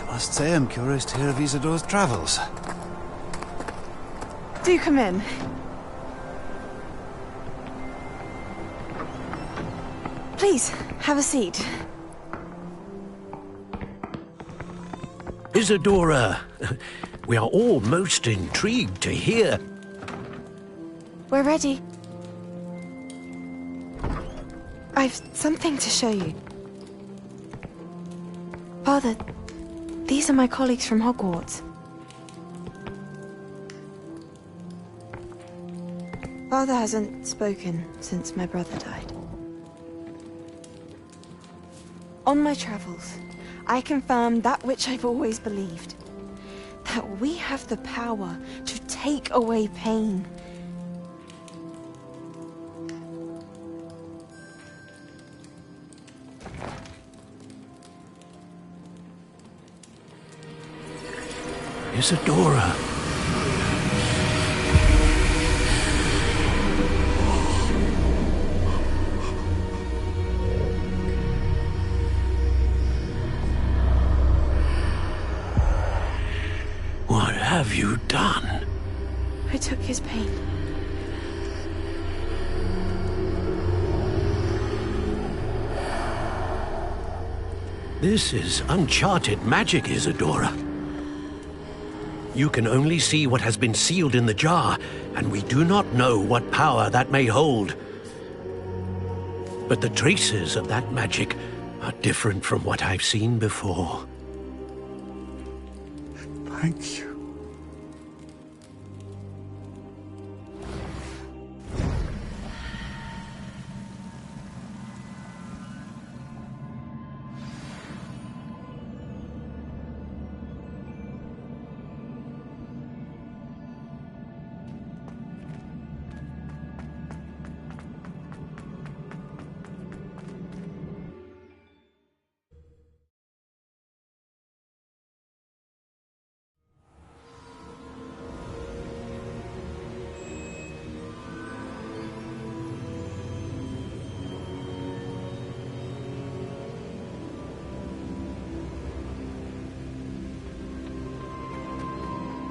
Speaker 11: Must say I'm curious to hear of Isadora's travels.
Speaker 12: Do come in. Please, have a seat.
Speaker 3: Isadora, we are all most intrigued to hear.
Speaker 12: We're ready. I've something to show you. Father, these are my colleagues from Hogwarts. Father hasn't spoken since my brother died. On my travels, I confirmed that which I've always believed. That we have the power to take away pain.
Speaker 3: Isadora. What have you done?
Speaker 12: I took his pain.
Speaker 3: This is uncharted magic, Isadora. You can only see what has been sealed in the jar, and we do not know what power that may hold. But the traces of that magic are different from what I've seen before.
Speaker 11: Thank you.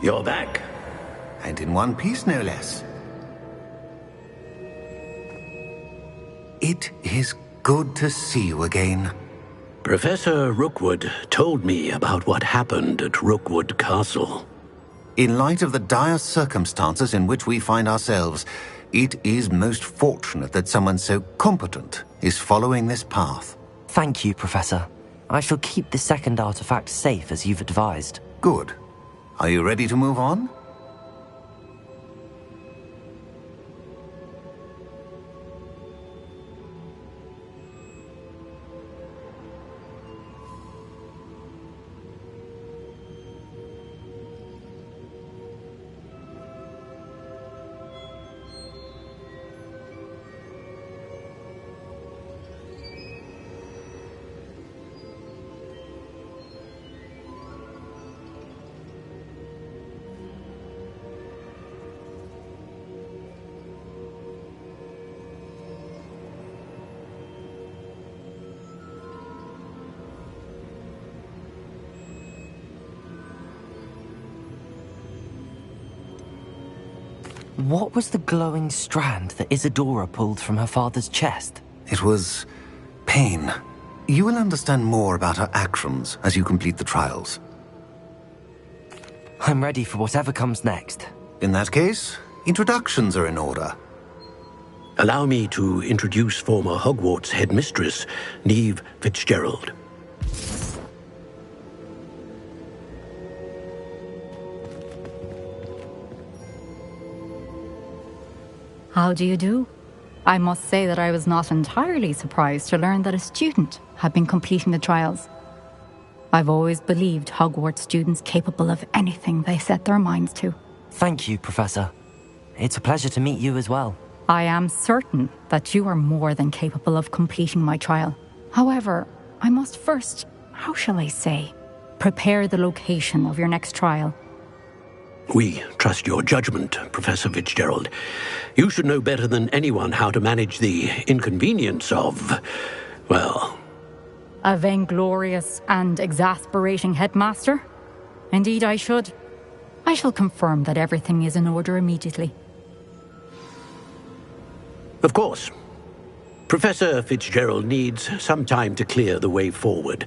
Speaker 3: You're back.
Speaker 7: And in one piece, no less. It is good to see you again.
Speaker 3: Professor Rookwood told me about what happened at Rookwood Castle.
Speaker 7: In light of the dire circumstances in which we find ourselves, it is most fortunate that someone so competent is following this path.
Speaker 1: Thank you, Professor. I shall keep the second artifact safe as you've advised.
Speaker 7: Good. Are you ready to move on?
Speaker 1: What was the glowing strand that Isadora pulled from her father's chest?
Speaker 7: It was pain. You will understand more about her actions as you complete the trials.
Speaker 1: I'm ready for whatever comes next.
Speaker 7: In that case, introductions are in order.
Speaker 3: Allow me to introduce former Hogwarts headmistress, Neve Fitzgerald.
Speaker 13: How do you do? I must say that I was not entirely surprised to learn that a student had been completing the trials. I've always believed Hogwarts students capable of anything they set their minds to.
Speaker 1: Thank you, Professor. It's a pleasure to meet you as well.
Speaker 13: I am certain that you are more than capable of completing my trial. However, I must first, how shall I say, prepare the location of your next trial.
Speaker 3: We trust your judgment, Professor Fitzgerald. You should know better than anyone how to manage the inconvenience of, well...
Speaker 13: A vainglorious and exasperating headmaster? Indeed I should. I shall confirm that everything is in order immediately.
Speaker 3: Of course. Professor Fitzgerald needs some time to clear the way forward.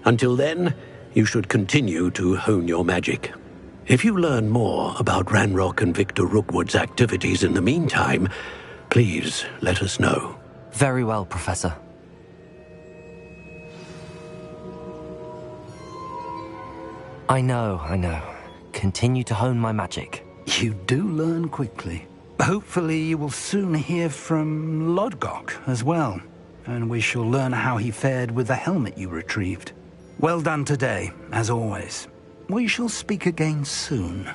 Speaker 3: Until then, you should continue to hone your magic. If you learn more about Ranrock and Victor Rookwood's activities in the meantime, please let us know.
Speaker 1: Very well, Professor. I know. Continue to hone my magic.
Speaker 2: You do learn quickly. Hopefully you will soon hear from Lodgok as well, and we shall learn how he fared with the helmet you retrieved. Well done today, as always. We shall speak again soon.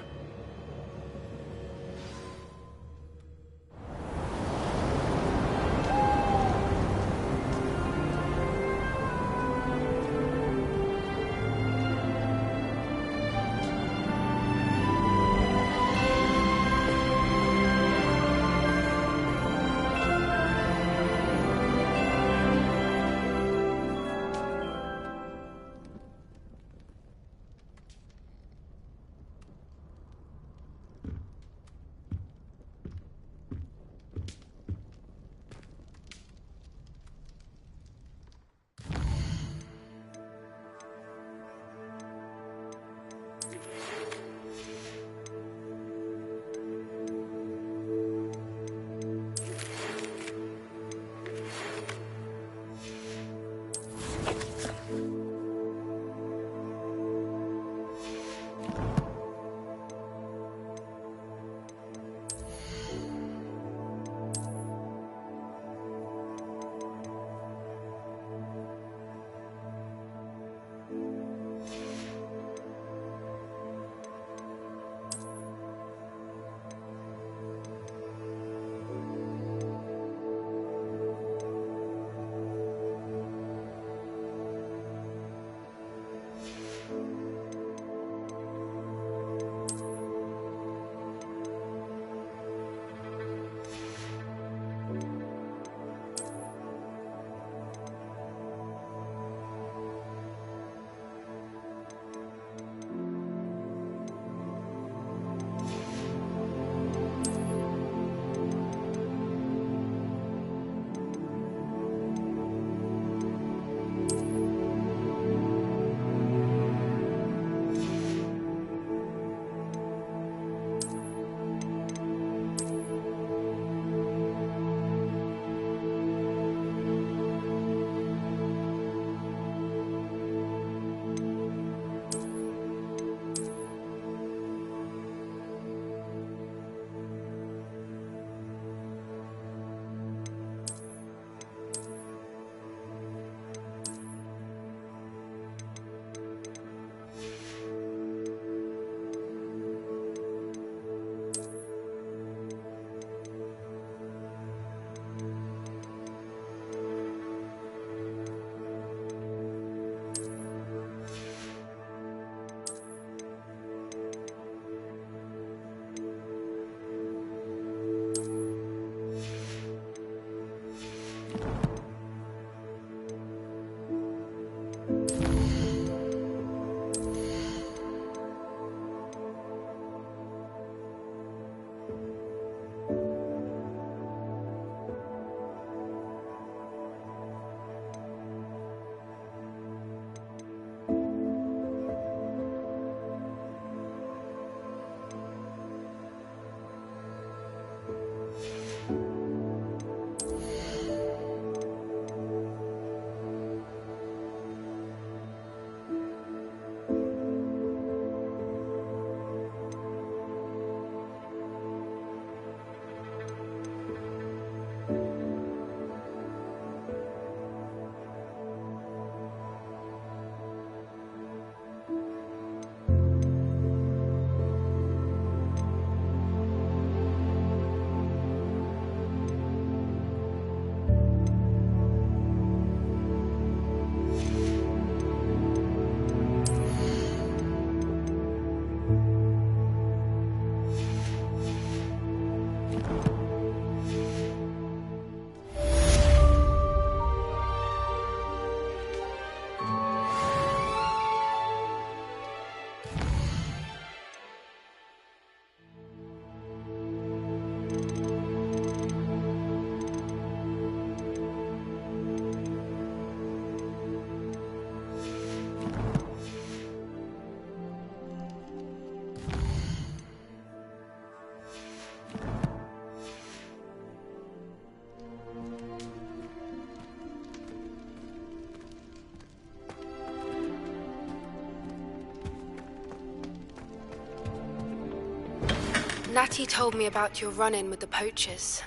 Speaker 14: Natty told me about your run-in with the poachers.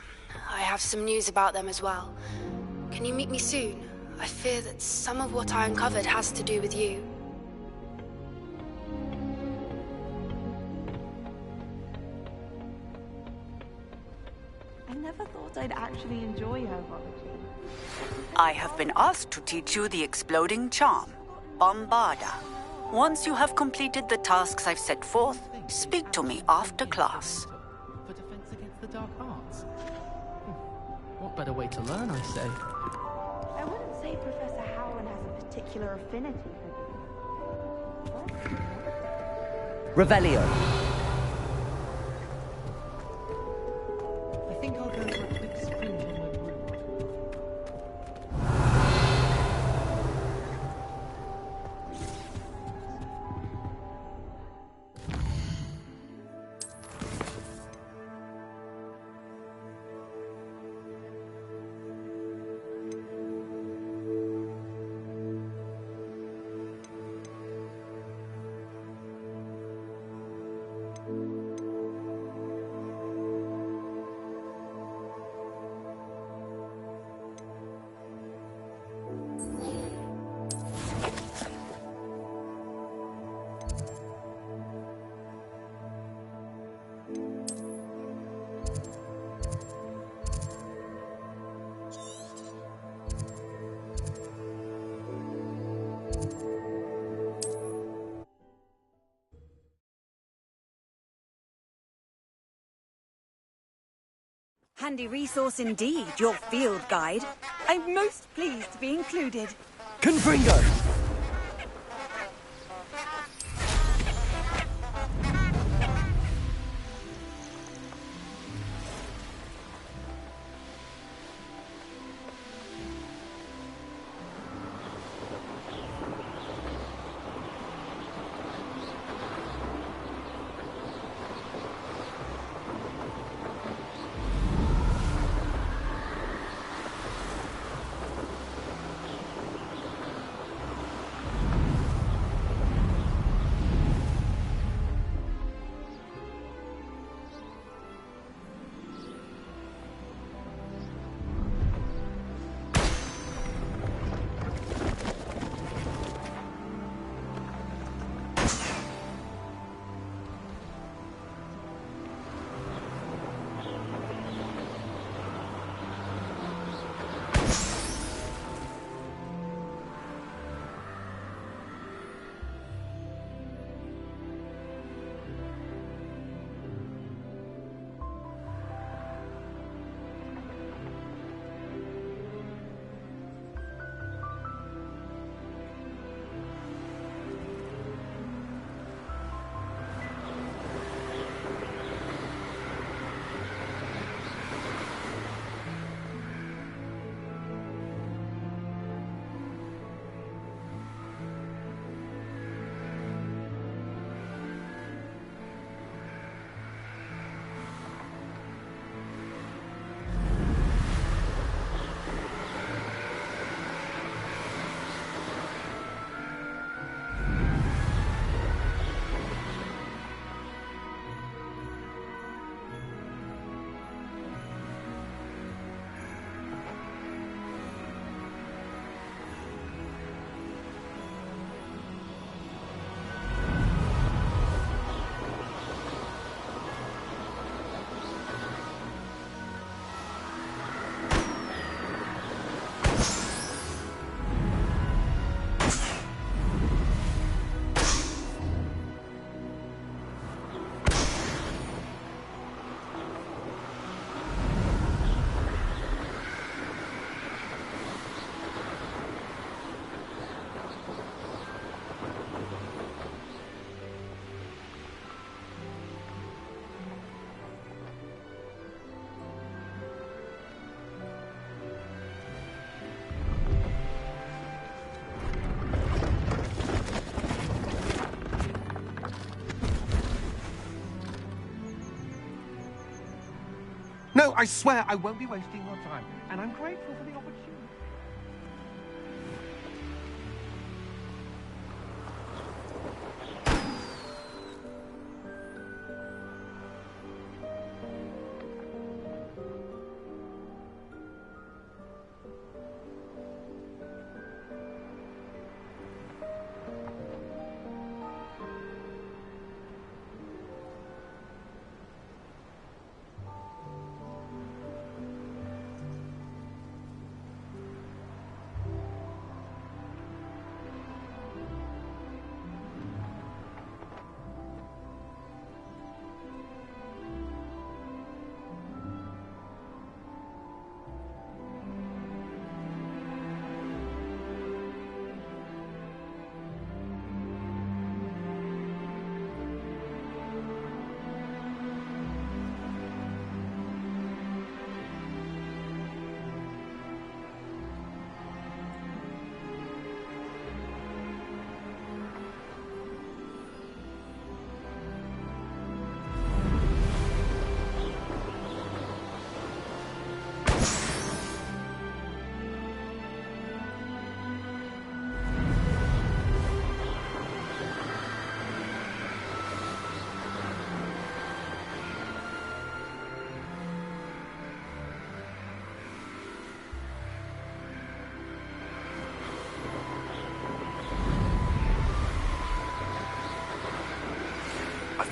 Speaker 14: I have some news about them as well. Can you meet me soon? I fear that some of what I uncovered has to do with you.
Speaker 12: I never thought I'd actually enjoy herbology.
Speaker 15: I have been asked to teach you the exploding charm, Bombarda. Once you have completed the tasks I've set forth, speak to me after class.
Speaker 5: For defense against the dark arts. What better way to learn, I say?
Speaker 12: I wouldn't say Professor Howland has a particular affinity for these.
Speaker 10: Revelio.
Speaker 5: I think I'll go for a quick sprint on my route.
Speaker 15: Handy resource indeed, your field guide. I'm most pleased to be included.
Speaker 10: Confringo!
Speaker 8: No, I swear I won't be wasting your time, and I'm grateful for the opportunity.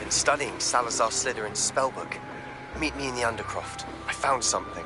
Speaker 4: been studying Salazar Slytherin's spellbook. Meet me in the Undercroft. I found something.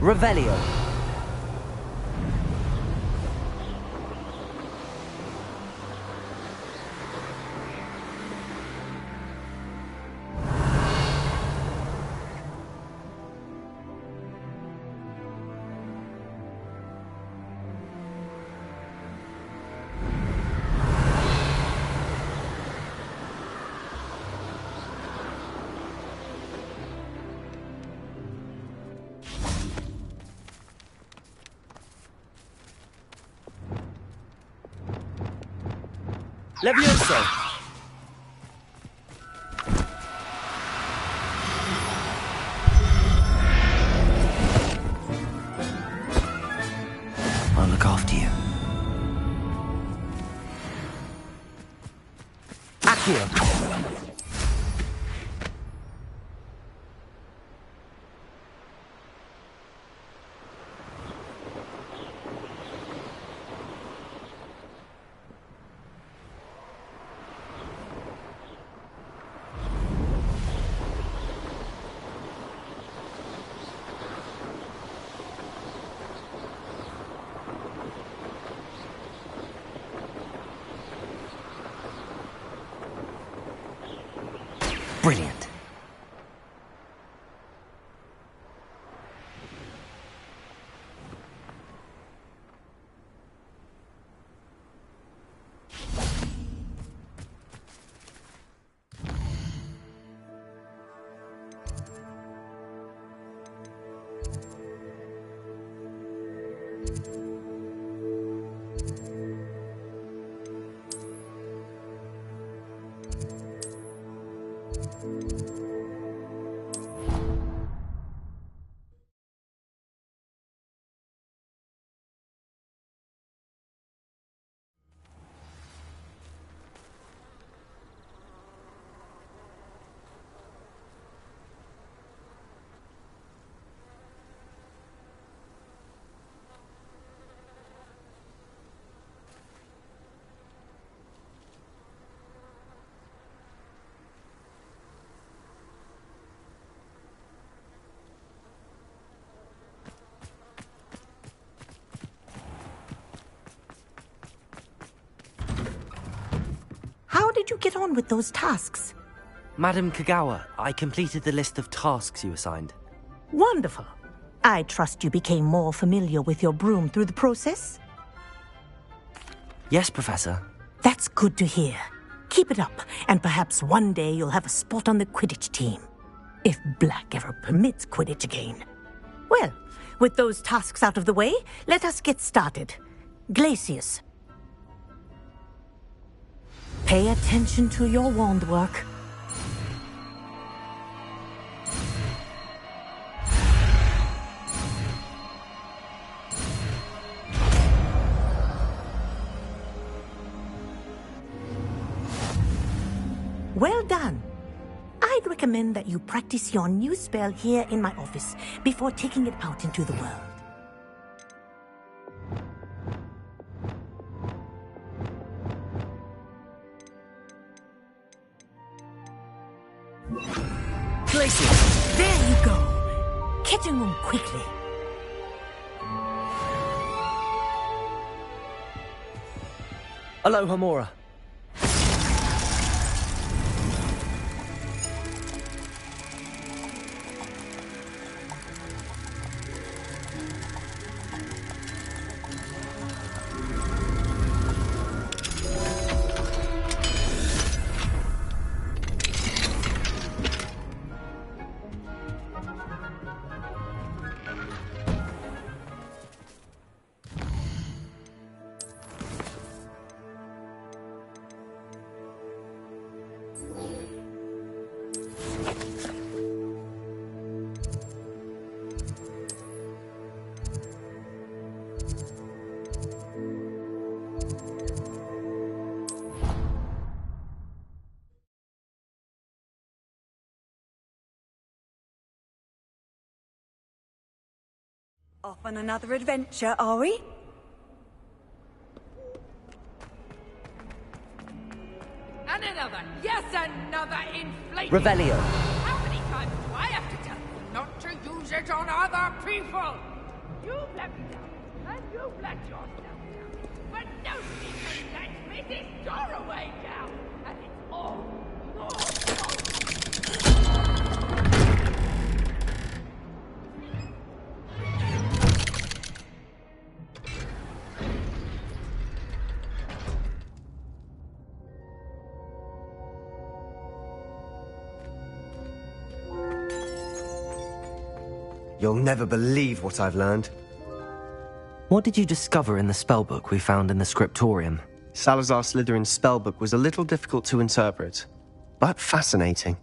Speaker 10: Revelio. Levioso!
Speaker 1: I'll look after you.
Speaker 10: Accio!
Speaker 1: Brilliant.
Speaker 16: did you get on with those tasks?
Speaker 1: Madam Kagawa, I completed the list of tasks you assigned.
Speaker 16: Wonderful. I trust you became more familiar with your broom through the process?
Speaker 1: Yes, Professor.
Speaker 16: That's good to hear. Keep it up, and perhaps one day you'll have a spot on the Quidditch team. If Black ever permits Quidditch again. Well, with those tasks out of the way, let us get started. Glacius. Pay attention to your wand work. Well done. I'd recommend that you practice your new spell here in my office before taking it out into the world.
Speaker 1: Glacius!
Speaker 16: There you go. Catching them quickly.
Speaker 1: Aloha, Mora.
Speaker 17: Off on another adventure, are we?
Speaker 8: And another, yes, another inflated...
Speaker 10: Revelio.
Speaker 8: How many times do I have to tell you not to use it on other people? You've let me down, and you've let yourself down. But nobody can let me this doorway down, and it's all your fault.
Speaker 4: You'll never believe what I've learned.
Speaker 1: What did you discover in the spellbook we found in the scriptorium?
Speaker 4: Salazar Slytherin's spellbook was a little difficult to interpret, but fascinating.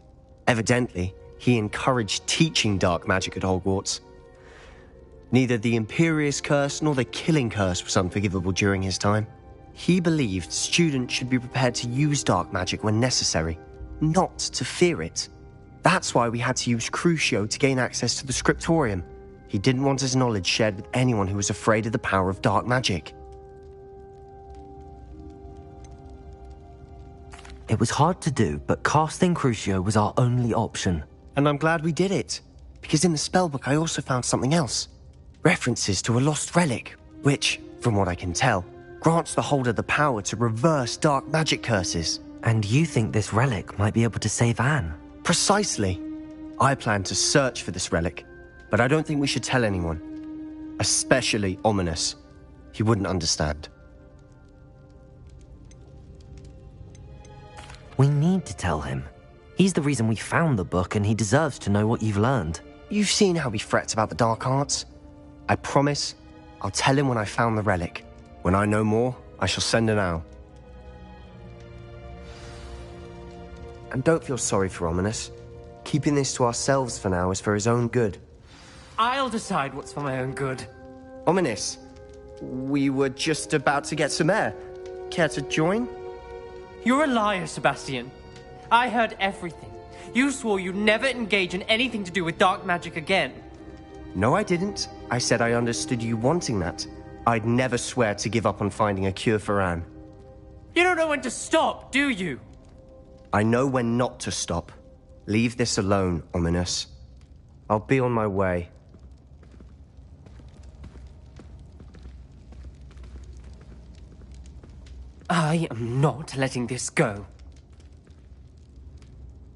Speaker 4: Evidently, he encouraged teaching dark magic at Hogwarts. Neither the Imperious Curse nor the Killing Curse was unforgivable during his time. He believed students should be prepared to use dark magic when necessary, not to fear it. That's why we had to use Crucio to gain access to the scriptorium. He didn't want his knowledge shared with anyone who was afraid of the power of dark magic.
Speaker 1: It was hard to do, but casting Crucio was our only option.
Speaker 4: And I'm glad we did it, because in the spellbook I also found something else. References to a lost relic, which, from what I can tell, grants the holder the power to reverse dark magic curses.
Speaker 1: And you think this relic might be able to save Anne?
Speaker 4: Precisely. I plan to search for this relic, but I don't think we should tell anyone. Especially Ominous. He wouldn't understand.
Speaker 1: We need to tell him. He's the reason we found the book, and he deserves to know what you've learned.
Speaker 4: You've seen how he frets about the dark arts. I promise I'll tell him when I found the relic. When I know more, I shall send an owl. And don't feel sorry for Ominous. Keeping this to ourselves for now is for his own good.
Speaker 6: I'll decide what's for my own good.
Speaker 4: Ominous, we were just about to get some air. Care to join?
Speaker 6: You're a liar, Sebastian. I heard everything. You swore you'd never engage in anything to do with dark magic again.
Speaker 4: No, I didn't. I said I understood you wanting that. I'd never swear to give up on finding a cure for Anne.
Speaker 6: You don't know when to stop, do you?
Speaker 4: I know when not to stop. Leave this alone, Ominous. I'll be on my way.
Speaker 6: I am not letting this go.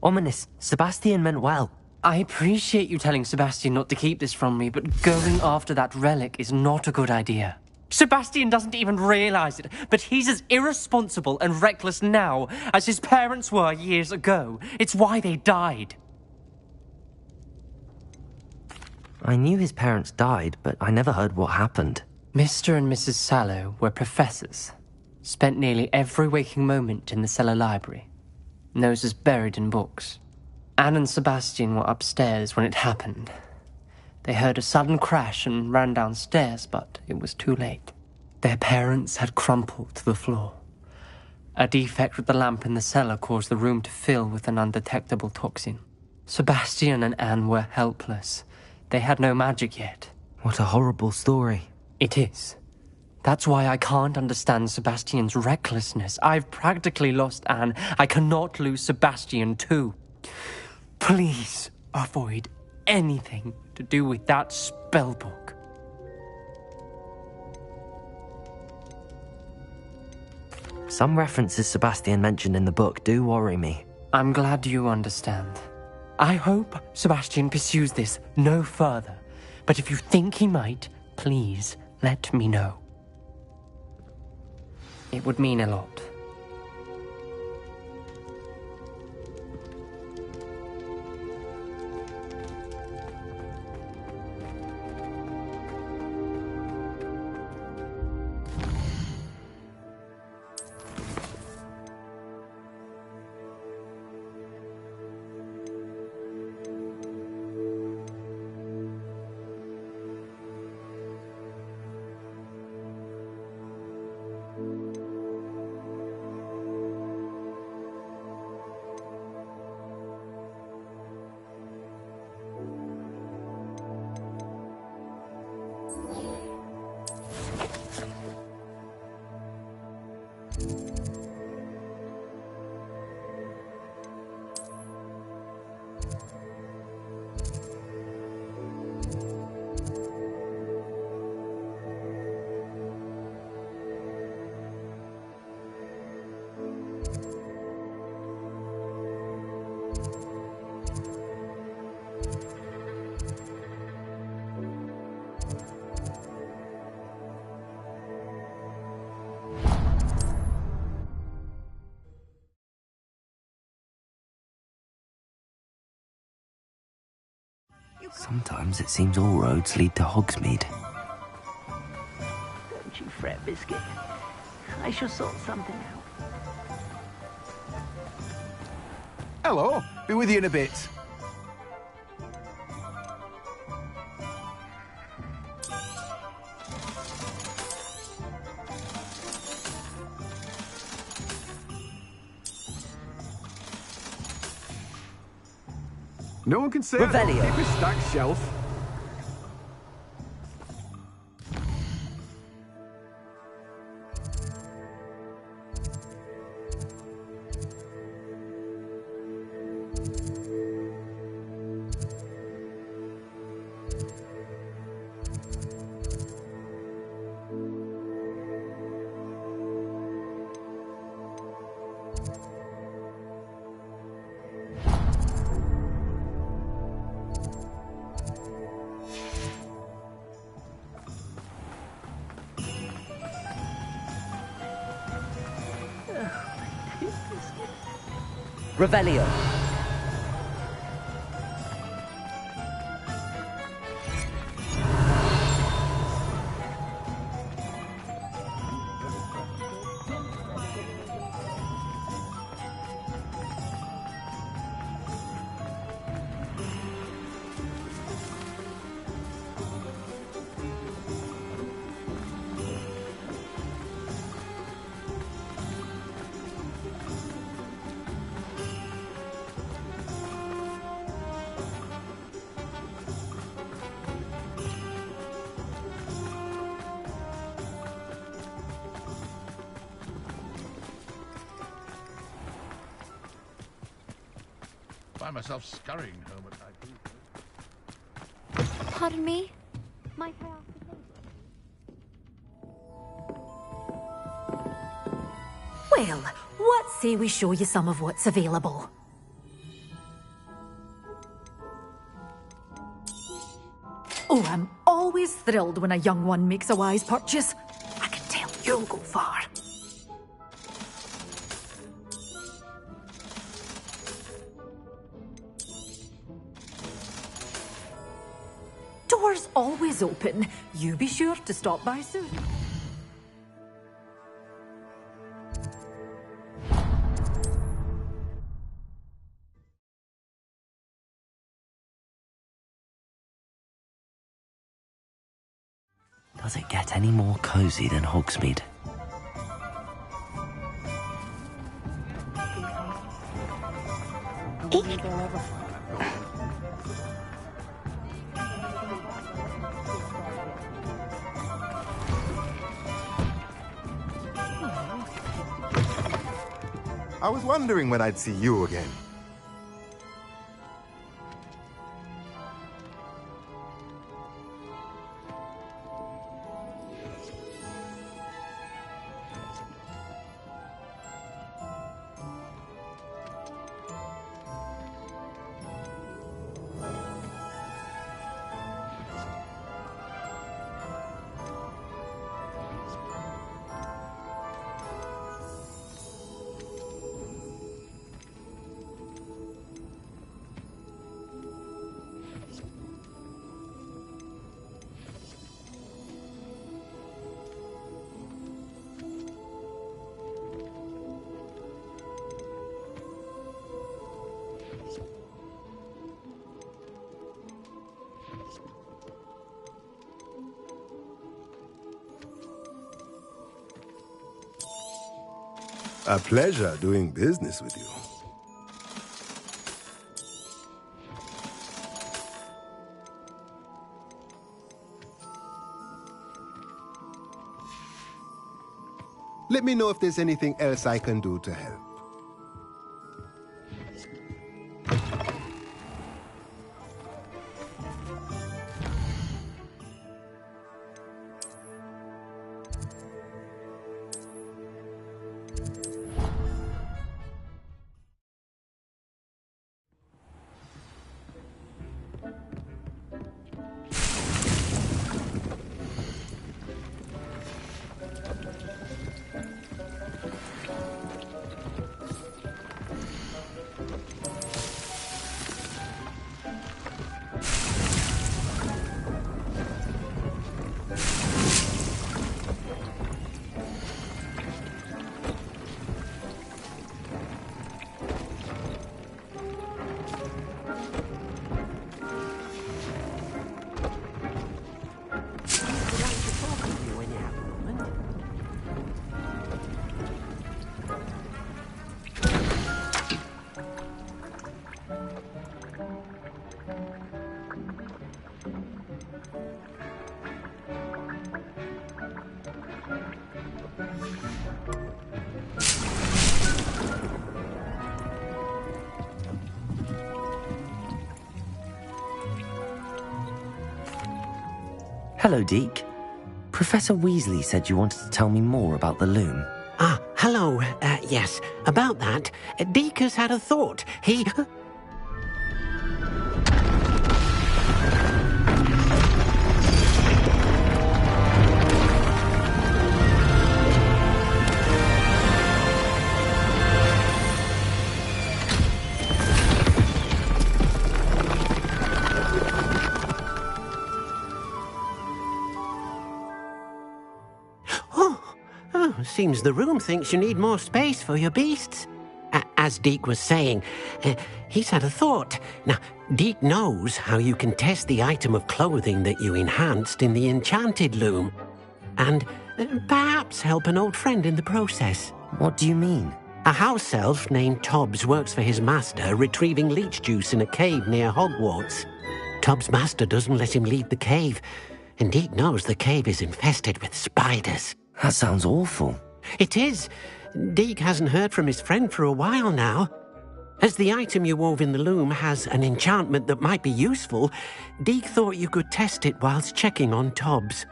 Speaker 1: Ominous. Sebastian meant well.
Speaker 6: I appreciate you telling Sebastian not to keep this from me, but going after that relic is not a good idea. Sebastian doesn't even realize it, but he's as irresponsible and reckless now as his parents were years ago. It's why they died.
Speaker 1: I knew his parents died, but I never heard what happened.
Speaker 6: Mr. and Mrs. Sallow were professors. Spent nearly every waking moment in the cellar library. Noses buried in books. Anne and Sebastian were upstairs when it happened. They heard a sudden crash and ran downstairs, but it was too late. Their parents had crumpled to the floor. A defect with the lamp in the cellar caused the room to fill with an undetectable toxin. Sebastian and Anne were helpless. They had no magic yet.
Speaker 1: What a horrible story.
Speaker 6: It is. That's why I can't understand Sebastian's recklessness. I've practically lost Anne. I cannot lose Sebastian too. Please avoid anything to do with that spellbook.
Speaker 1: Some references Sebastian mentioned in the book do worry me.
Speaker 6: I'm glad you understand. I hope Sebastian pursues this no further, but if you think he might, please let me know. It would mean a lot.
Speaker 1: Sometimes it seems all roads lead to Hogsmeade.
Speaker 18: Don't you fret, Biscuit. I shall sort something out.
Speaker 19: Hello, be with you in a bit. No one can say I don't keep a stacked shelf.
Speaker 10: Revelio.
Speaker 9: Find myself scurrying home at night.
Speaker 20: Pardon me? Might I ask a favor?
Speaker 21: Well, what say we show you some of what's available? Oh, I'm always thrilled when a young one makes a wise purchase. I can tell you'll go far. Doors always open. You be sure to stop by soon.
Speaker 1: Does it get any more cozy than Hogsmeade?
Speaker 22: I was wondering when I'd see you again. A pleasure doing business with you. Let me know if there's anything else I can do to help.
Speaker 1: Hello, Deke. Professor Weasley said you wanted to tell me more about the loom.
Speaker 3: Ah, hello. Yes, about that. Deke has had a thought. He... Seems the room thinks you need more space for your beasts. As Deke was saying, he's had a thought. Now, Deke knows how you can test the item of clothing that you enhanced in the enchanted loom. And perhaps help an old friend in the process.
Speaker 1: What do you mean?
Speaker 3: A house elf named Tobbs works for his master retrieving leech juice in a cave near Hogwarts. Tobbs' master doesn't let him leave the cave, and Deke knows the cave is infested with spiders.
Speaker 1: That sounds awful.
Speaker 3: It is. Deke hasn't heard from his friend for a while now. As the item you wove in the loom has an enchantment that might be useful, Deke thought you could test it whilst checking on Tobbs.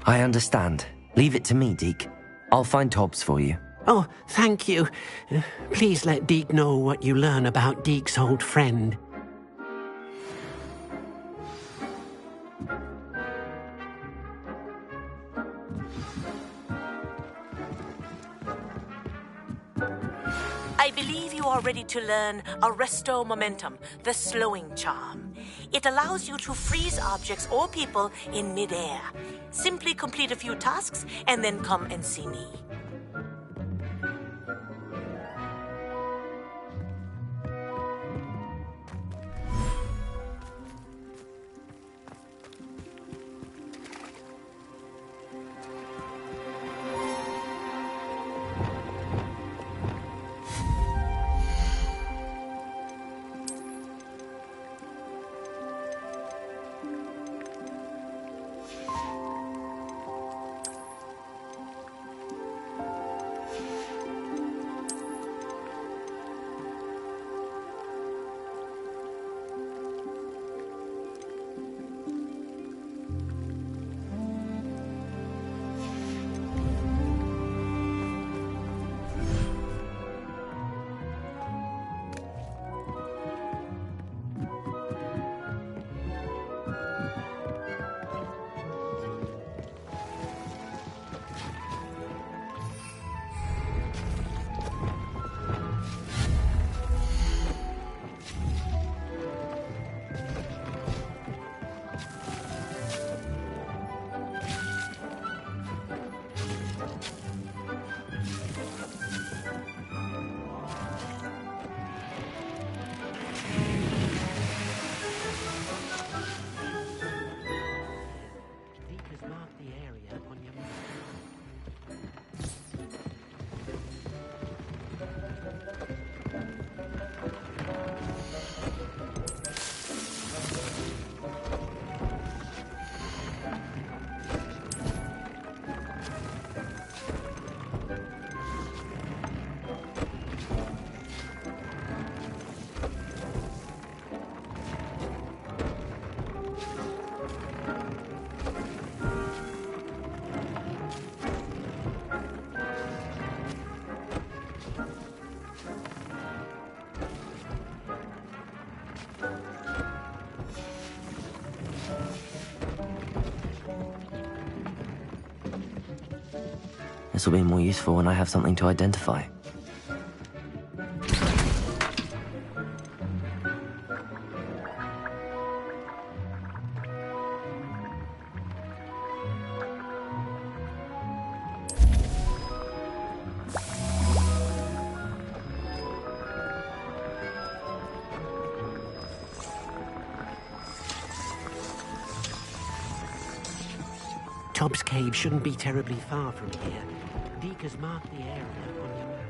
Speaker 1: I understand. Leave it to me, Deke. I'll find Tobbs for you.
Speaker 3: Oh, thank you. Please let Deke know what you learn about Deke's old friend.
Speaker 16: I believe you are ready to learn Arresto Momentum, the slowing charm. It allows you to freeze objects or people in midair. Simply complete a few tasks and then come and see me.
Speaker 1: This will be more useful when I have something to identify.
Speaker 3: Tobbs Cave shouldn't be terribly far from here. Deke has marked the area on your map.